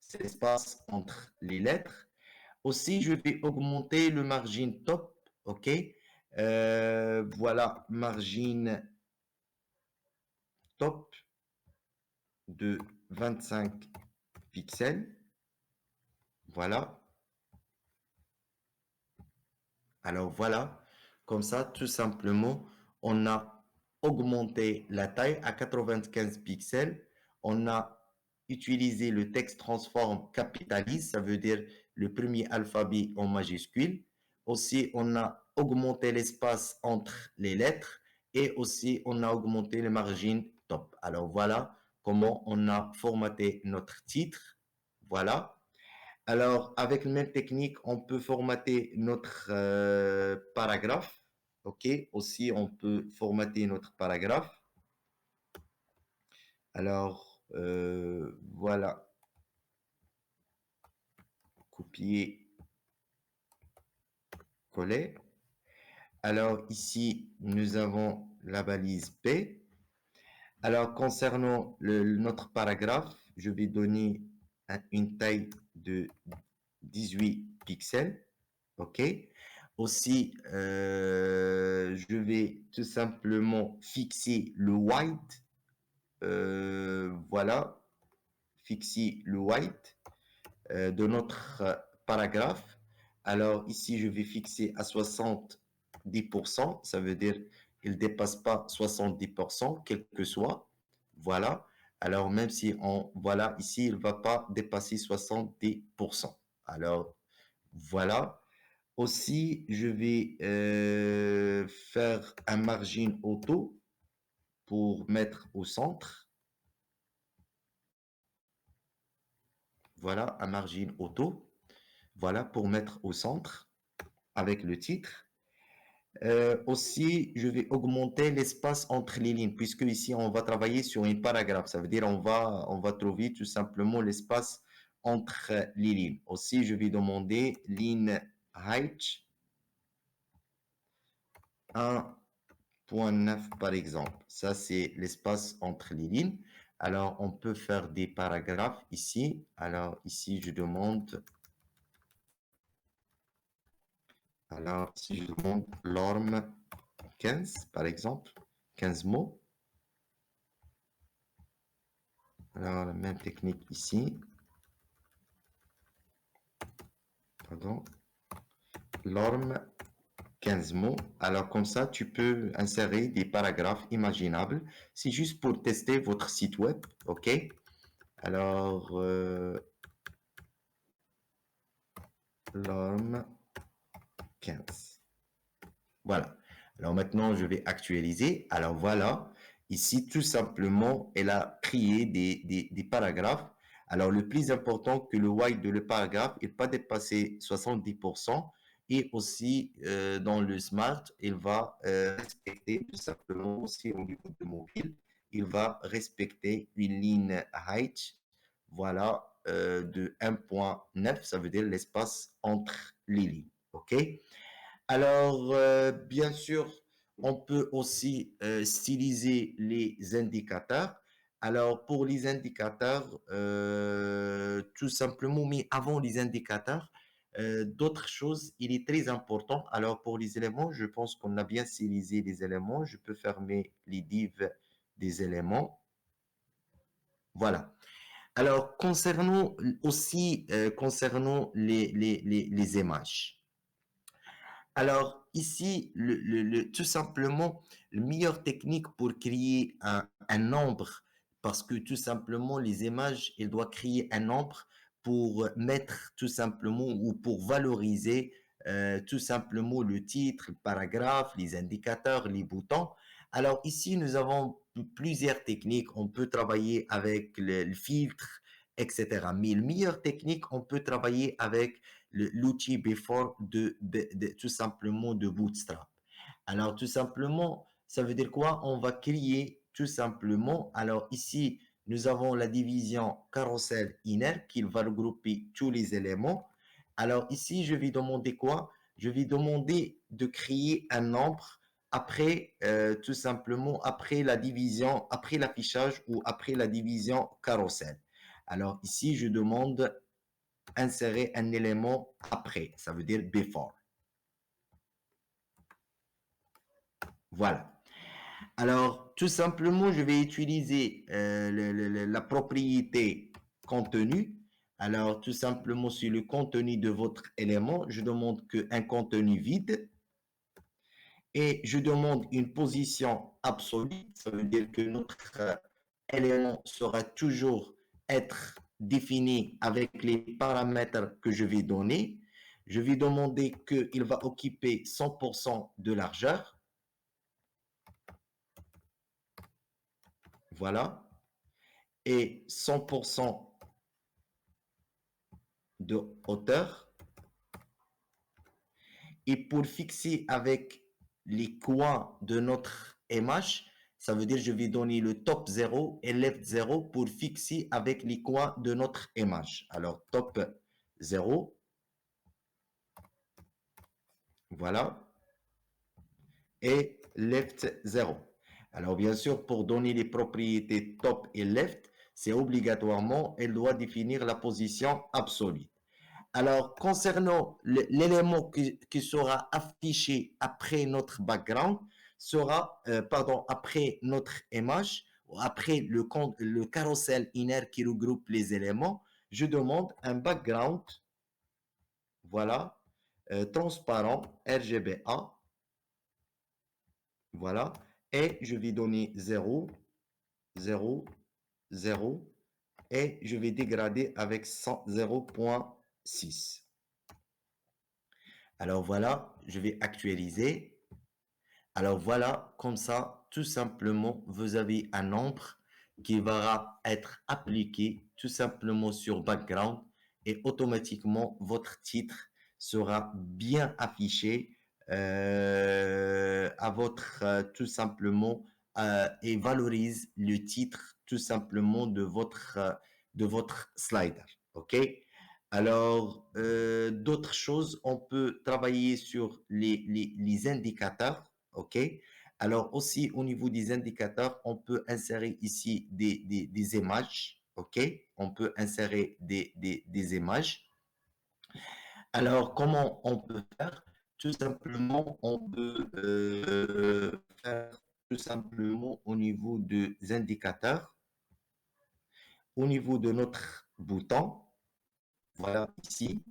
C'est l'espace entre les lettres. Aussi, je vais augmenter le margin top, ok? Voilà, margin top de 25 pixels. Voilà. Alors voilà, comme ça, tout simplement, on a augmenté la taille à 95 pixels. On a utilisé le texte transform capitalise, ça veut dire le premier alphabet en majuscule. Aussi, on a augmenté l'espace entre les lettres et aussi on a augmenté le margin top. Alors voilà comment on a formaté notre titre. Voilà. Alors, avec la même technique, on peut formater notre paragraphe. OK. Aussi, on peut formater notre paragraphe. Alors, voilà. Copier, coller. Alors, ici, nous avons la balise P. Alors, concernant notre paragraphe, je vais donner une taille de 18 pixels. OK. Aussi, je vais tout simplement fixer le white. Voilà, fixer le white de notre paragraphe. Alors ici, je vais fixer à 70%. Ça veut dire il ne dépasse pas 70%, quel que soit. Voilà. Alors même si on, voilà, ici, il ne va pas dépasser 70%. Alors, voilà. Aussi, je vais faire un margin auto pour mettre au centre. Voilà, un margin auto. Voilà, pour mettre au centre avec le titre. Aussi, je vais augmenter l'espace entre les lignes, puisque ici, on va travailler sur un paragraphe. Ça veut dire on va trouver tout simplement l'espace entre les lignes. Aussi, je vais demander line height 1.9 par exemple. Ça, c'est l'espace entre les lignes. Alors, on peut faire des paragraphes ici. Alors, ici, je demande... Alors, si je demande l'orme 15, par exemple, 15 mots. Alors, la même technique ici. Pardon. L'orme 15 mots. Alors, comme ça, tu peux insérer des paragraphes imaginables. C'est juste pour tester votre site web. OK? Alors, l'orme 15. Voilà. Alors maintenant, je vais actualiser. Alors voilà, ici, tout simplement, elle a créé des paragraphes. Alors, le plus important que le white de le paragraphe n'est pas dépasser 70%. Et aussi, dans le smart, il va respecter tout simplement aussi au niveau de mobile, il va respecter une ligne height, voilà, de 1.9, ça veut dire l'espace entre les lignes. OK? Alors, bien sûr, on peut aussi styliser les indicateurs. Alors, pour les indicateurs, tout simplement, mais avant les indicateurs, d'autres choses, il est très important. Alors, pour les éléments, je pense qu'on a bien stylisé les éléments. Je peux fermer les divs des éléments. Voilà. Alors, concernant aussi, concernant les images. Alors, ici, tout simplement, la meilleure technique pour créer un nombre, parce que tout simplement, les images, elles doivent créer un nombre pour mettre tout simplement ou pour valoriser tout simplement le titre, le paragraphe, les indicateurs, les boutons. Alors ici, nous avons plusieurs techniques. On peut travailler avec le filtre, etc. Mais la meilleure technique, on peut travailler avec l'outil Before tout simplement de Bootstrap. Alors, tout simplement, ça veut dire quoi? On va créer tout simplement. Alors, ici, nous avons la division carousel inner qui va regrouper tous les éléments. Alors ici, je vais demander quoi? Je vais demander de créer un nombre après, tout simplement, après la division, après l'affichage ou après la division carrousel. Alors ici, je demande insérer un élément après, ça veut dire before. Voilà. Alors, tout simplement, je vais utiliser la propriété contenu. Alors, tout simplement, sur le contenu de votre élément, je demande un contenu vide et je demande une position absolue. Ça veut dire que notre élément sera toujours être défini avec les paramètres que je vais donner. Je vais demander qu'il va occuper 100% de largeur. Voilà. Et 100% de hauteur. Et pour fixer avec les coins de notre image, ça veut dire que je vais donner le top 0 et left 0 pour fixer avec les coins de notre image. Alors, top 0, voilà, et left 0. Alors, bien sûr, pour donner les propriétés top et left, c'est obligatoirement, elle doit définir la position absolue. Alors, concernant l'élément qui sera affiché après notre background, sera, pardon, après notre image, ou après le carrousel inner qui regroupe les éléments, je demande un background, voilà, transparent, RGBA, voilà, et je vais donner 0, 0, 0, et je vais dégrader avec 0.6. Alors voilà, je vais actualiser. Alors voilà, comme ça, tout simplement, vous avez un nombre qui va être appliqué tout simplement sur background et automatiquement, votre titre sera bien affiché à votre, tout simplement, et valorise le titre tout simplement de votre slider. OK? Alors, d'autres choses, on peut travailler sur les indicateurs, OK? Alors aussi, au niveau des indicateurs, on peut insérer ici des images, OK? On peut insérer des images. Alors, comment on peut faire? Tout simplement, on peut faire tout simplement au niveau des indicateurs, au niveau de notre bouton, voilà ici.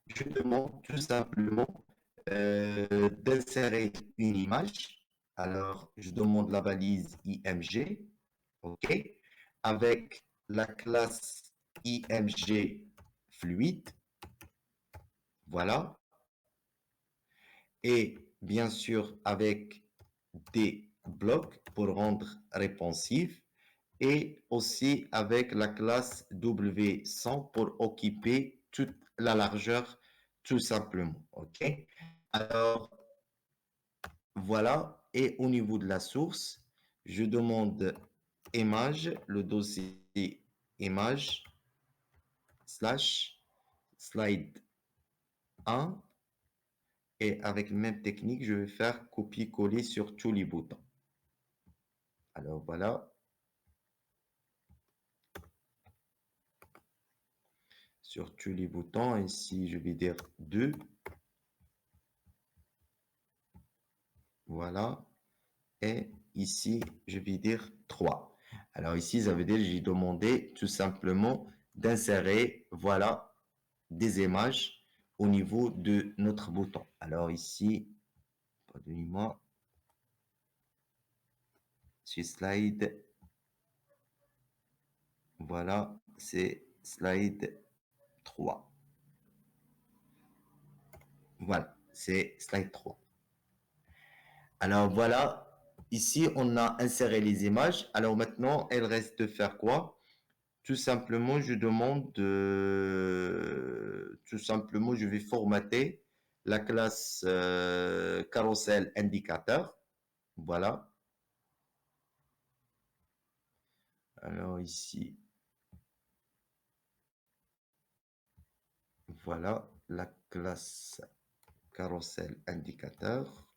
Je demande tout simplement d'insérer une image. Alors, je demande la valise IMG, OK, avec la classe IMG fluide, voilà, et bien sûr avec des blocs pour rendre réponsive, et aussi avec la classe W100 pour occuper toute la largeur tout simplement. OK? Alors, voilà. Et au niveau de la source, je demande image, le dossier image, slash, slide 1. Et avec la même technique, je vais faire copier-coller sur tous les boutons. Alors, voilà. Sur tous les boutons. Ici, je vais dire 2. Voilà. Et ici, je vais dire 3. Alors ici, ça veut dire que j'ai demandé tout simplement d'insérer, voilà, des images au niveau de notre bouton. Alors ici, pardonnez-moi, sur slide, voilà, c'est slide 3. Voilà, c'est slide 3. Alors voilà, ici, on a inséré les images. Alors maintenant, il reste de faire quoi? Tout simplement, je demande tout simplement, je vais formater la classe carrousel indicateur. Voilà. Alors ici, Voilà la classe carrousel indicateur.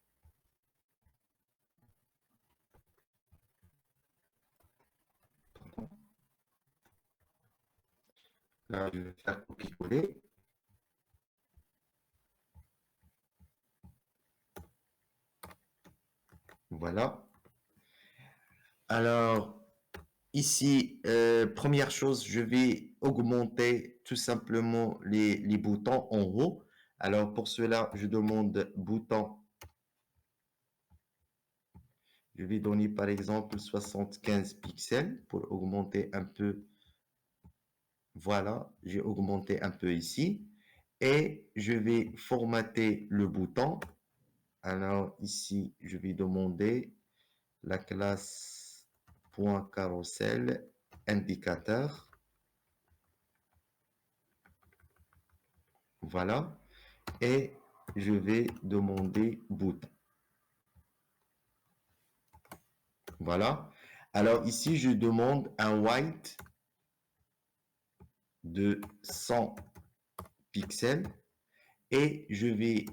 Pardon. Là, je vais faire copier-coller. Voilà. Alors, ici, première chose, je vais augmenter tout simplement les boutons en haut. Alors, pour cela, je demande bouton. Je vais donner par exemple 75 pixels pour augmenter un peu. Voilà, j'ai augmenté un peu ici. Et je vais formater le bouton. Alors ici, je vais demander la classe point carrousel indicateur. Voilà. Et je vais demander bouton. Voilà. Alors ici, je demande un white de 100 pixels et je vais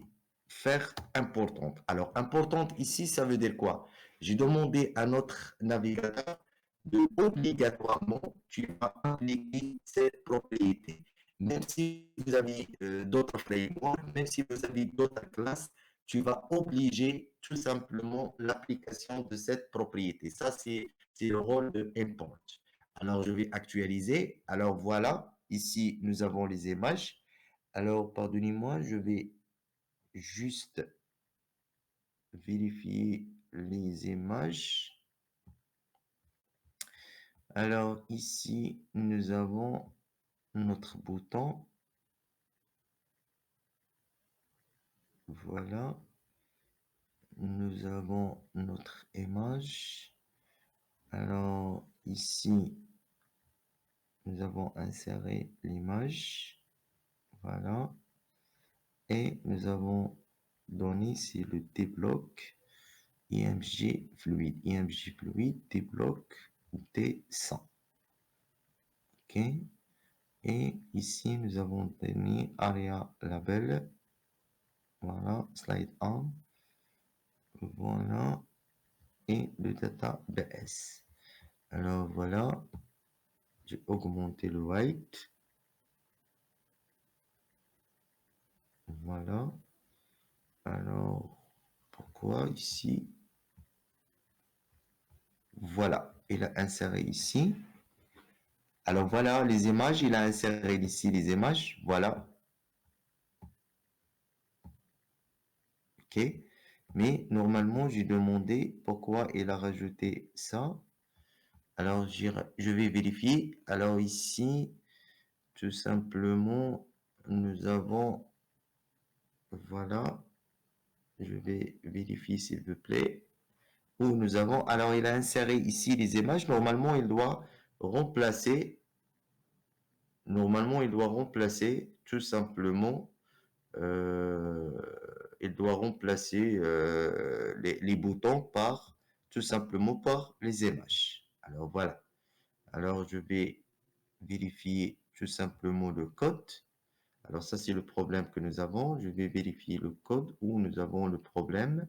faire importante. Alors, importante ici, ça veut dire quoi? J'ai demandé à notre navigateur de obligatoirement, tu vas appliquer cette propriété. Même si vous avez d'autres frameworks, même si vous avez d'autres classes, tu vas obliger tout simplement l'application de cette propriété. Ça, c'est le rôle de import. Alors, je vais actualiser. Alors, voilà. Ici, nous avons les images. Alors, pardonnez-moi, je vais juste vérifier les images. Alors, ici, nous avons notre bouton. Voilà. Nous avons notre image. Alors, ici, nous avons inséré l'image. Voilà. Et nous avons donné ici le débloc IMG fluide. IMG fluide débloc D100. OK. Et ici, nous avons donné ARIA label. Voilà, slide 1. Voilà. Et le data BS. Alors voilà, j'ai augmenté le white. Voilà. Alors, pourquoi ici? Voilà, il a inséré ici. Alors voilà les images, il a inséré ici les images. Voilà. OK. Mais normalement, j'ai demandé pourquoi il a rajouté ça. Alors, je vais vérifier. Alors ici, tout simplement, nous avons, voilà, je vais vérifier s'il vous plaît, où nous avons, alors il a inséré ici les images. Normalement, il doit remplacer tout simplement, euh, il doit remplacer les boutons par, tout simplement par les images. Alors voilà. Alors je vais vérifier tout simplement le code. Alors ça, c'est le problème que nous avons. Je vais vérifier le code où nous avons le problème.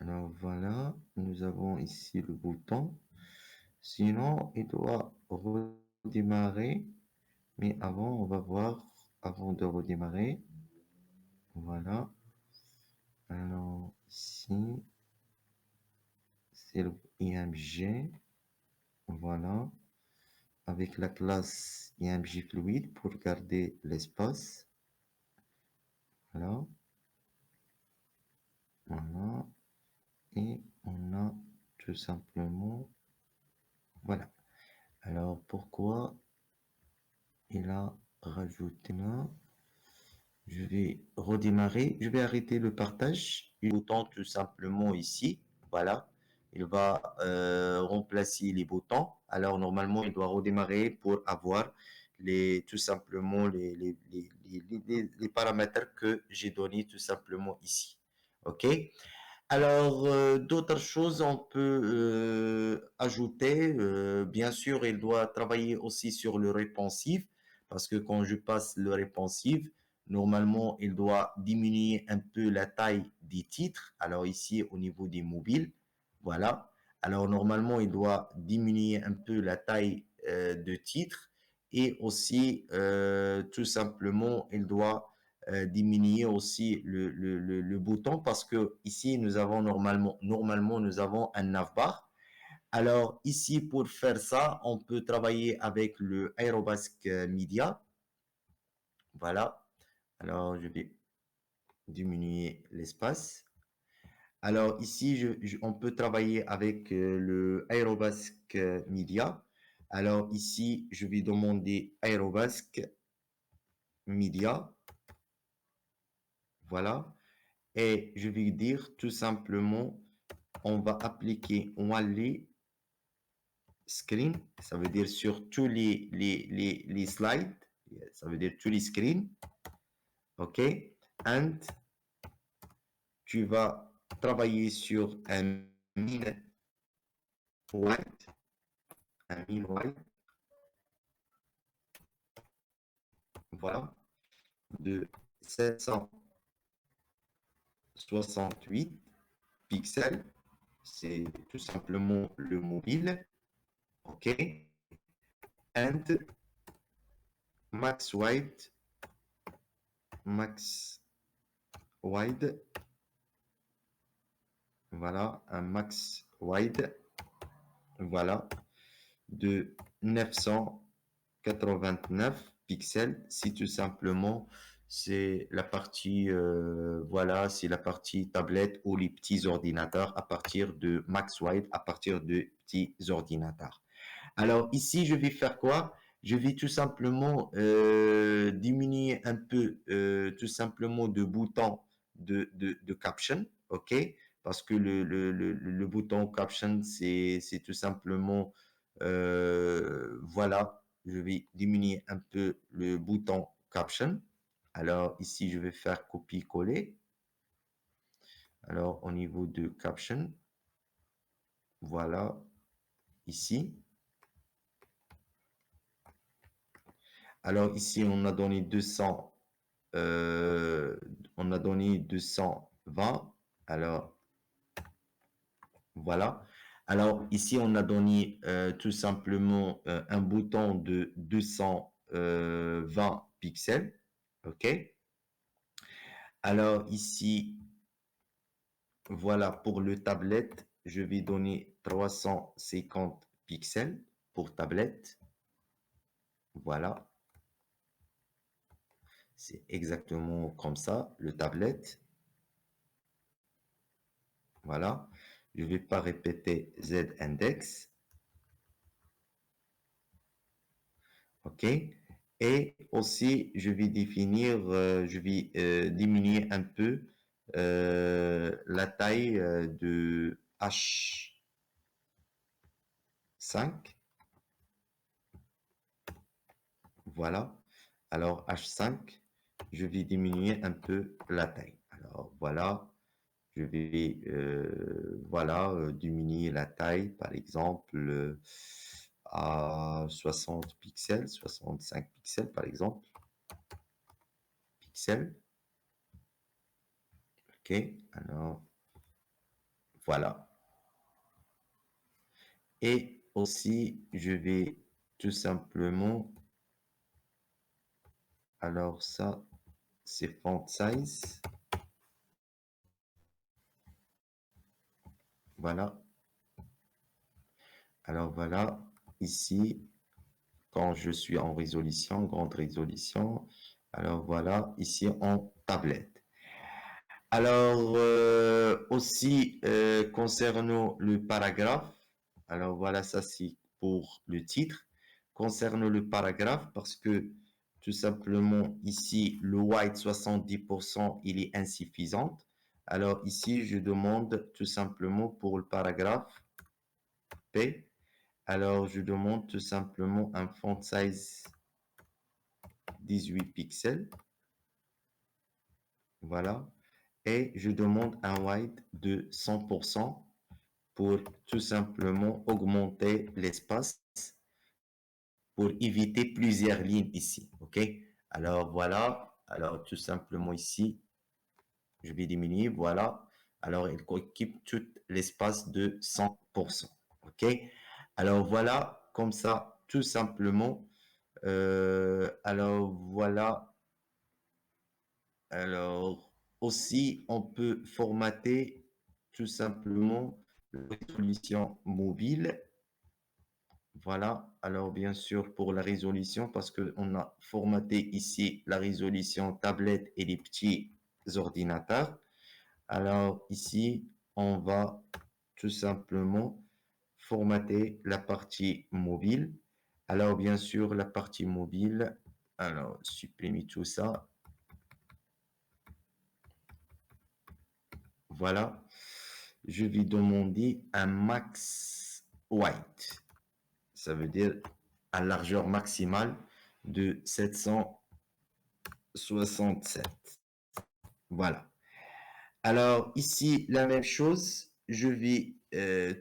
Alors voilà, nous avons ici le bouton. Sinon, il doit redémarrer. Mais avant, on va voir, avant de redémarrer. Voilà. Alors ici, c'est le IMG. Voilà. Avec la classe IMG fluide pour garder l'espace. Voilà. Voilà. Et on a tout simplement, voilà. Alors pourquoi il a rajouté là? Je vais redémarrer, je vais arrêter le partage. Le bouton tout simplement ici, voilà. Il va remplacer les boutons. Alors normalement, il doit redémarrer pour avoir tout simplement les paramètres que j'ai donnés tout simplement ici. OK? Alors, d'autres choses, on peut ajouter. Bien sûr, il doit travailler aussi sur le réponsif, parce que quand je passe le réponsif, normalement, il doit diminuer un peu la taille des titres. Alors ici, au niveau des mobiles, voilà. Alors, normalement, il doit diminuer un peu la taille de titres et aussi, tout simplement, il doit diminuer aussi le bouton parce que ici nous avons normalement nous avons un navbar. Alors ici pour faire ça, on peut travailler avec le Aerobasque Media. Voilà. Alors je vais diminuer l'espace. Alors ici on peut travailler avec le Aerobasque Media. Alors ici je vais demander Aerobasque Media. Voilà. Et je vais dire tout simplement, on va appliquer Wally Screen, ça veut dire sur tous les slides, ça veut dire tous les screens, ok? And tu vas travailler sur un min white, voilà, de 768 pixels, c'est tout simplement le mobile, ok? And max wide, voilà, un max wide, voilà, de 989 pixels, si tout simplement c'est la partie, voilà, c'est la partie tablette ou les petits ordinateurs à partir de max wide, à partir de petits ordinateurs. Alors ici, je vais faire quoi? Je vais tout simplement diminuer un peu, tout simplement de bouton de caption, ok? Parce que le bouton caption, c'est tout simplement, voilà, je vais diminuer un peu le bouton caption. Alors ici, je vais faire copier-coller. Alors au niveau de caption, voilà, ici. Alors ici, on a donné 200, on a donné 220. Alors voilà. Alors ici, on a donné tout simplement un bouton de 220 pixels. OK. Alors ici, voilà, pour le tablette, je vais donner 350 pixels pour tablette. Voilà. C'est exactement comme ça, le tablette. Voilà. Je ne vais pas répéter Z-index. OK. Et aussi, je vais définir, je vais diminuer un peu la taille de H5. Voilà. Alors, H5, je vais diminuer un peu la taille. Alors, voilà. Je vais voilà, diminuer la taille, par exemple, à 60 pixels, 65 pixels, par exemple. Pixels. OK. Alors, voilà. Et aussi, je vais tout simplement, alors ça, c'est font size. Voilà. Alors voilà, ici, quand je suis en résolution, grande résolution, alors voilà, ici en tablette. Alors, aussi, concernant le paragraphe, alors voilà, ça c'est pour le titre. Concernant le paragraphe, parce que tout simplement ici, le white 70%, il est insuffisant. Alors ici, je demande tout simplement pour le paragraphe P. Alors, je demande tout simplement un font size 18 pixels. Voilà. et je demande un white de 100% pour tout simplement augmenter l'espace pour éviter plusieurs lignes ici. OK? Alors voilà. Alors tout simplement ici, je vais diminuer. Voilà. Alors il occupe tout l'espace de 100%. OK? Alors voilà, comme ça, tout simplement. Alors voilà. Alors aussi, on peut formater tout simplement la résolution mobile. Voilà, alors bien sûr pour la résolution, parce qu'on a formaté ici la résolution tablette et les petits ordinateurs. Alors ici, on va tout simplement formater la partie mobile. Alors bien sûr, la partie mobile, alors supprimer tout ça. Voilà, je vais demander un max white. Ça veut dire à largeur maximale de 767. Voilà. Alors ici, la même chose, je vais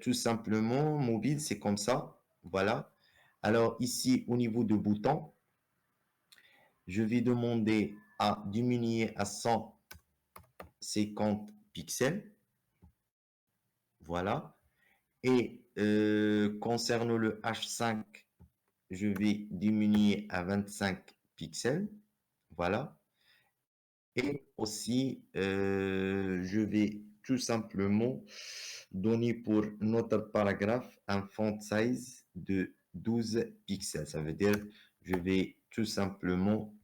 tout simplement, mobile, c'est comme ça. Voilà. Alors ici, au niveau de bouton, je vais demander à diminuer à 150 pixels. Voilà. Et concernant le H5, je vais diminuer à 25 pixels. Voilà. Et aussi, je vais tout simplement donner pour notre paragraphe un font size de 12 pixels. Ça veut dire, je vais tout simplement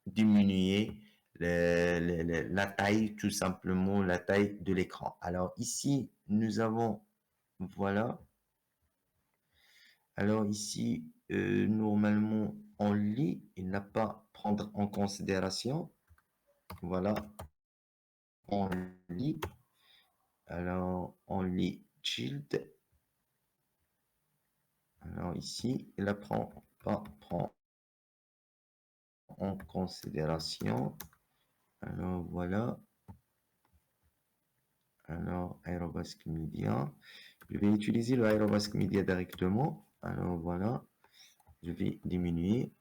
diminuer la taille, tout simplement la taille de l'écran. Alors ici, nous avons, voilà. Alors ici, normalement, on lit, il n'a pas prendre en considération. Voilà, on lit. Alors, on lit Child. Alors ici, il apprend pas prend en considération. Alors voilà. Alors, Aerobasque Media. Je vais utiliser le Aerobasque Media directement. Alors voilà. Je vais diminuer.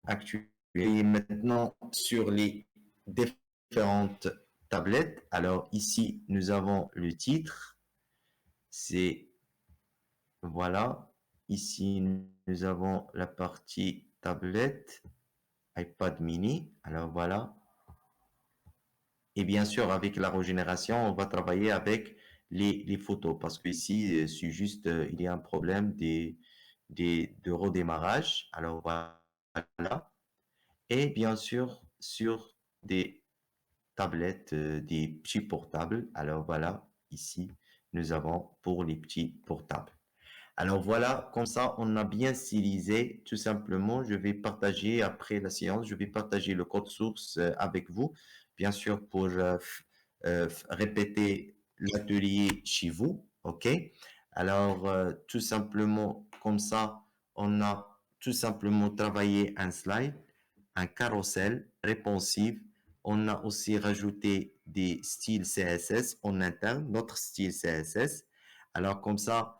Actualiser. Et maintenant, sur les différentes tablettes. Alors ici, nous avons le titre. C'est voilà. Ici, nous avons la partie tablette, iPad mini. Alors voilà. Et bien sûr, avec la régénération, on va travailler avec les photos parce qu'ici, c'est juste, il y a un problème de redémarrage. Alors voilà. Et bien sûr, sur des tablettes, des petits portables. Alors voilà, ici, nous avons pour les petits portables. Alors voilà, comme ça, on a bien stylisé. Tout simplement, je vais partager après la séance, je vais partager le code source avec vous, bien sûr, pour répéter l'atelier chez vous. OK? Alors, tout simplement, comme ça, on a tout simplement travaillé un slide, un carrousel réponsive. On a aussi rajouté des styles CSS en interne, notre style CSS. Alors, comme ça,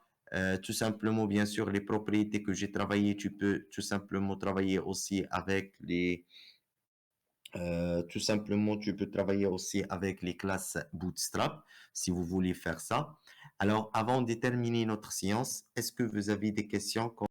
tout simplement, bien sûr, les propriétés que j'ai travaillées, tu peux tout simplement travailler aussi avec tout simplement, tu peux travailler aussi avec les classes Bootstrap si vous voulez faire ça. Alors, avant de terminer notre séance, est-ce que vous avez des questions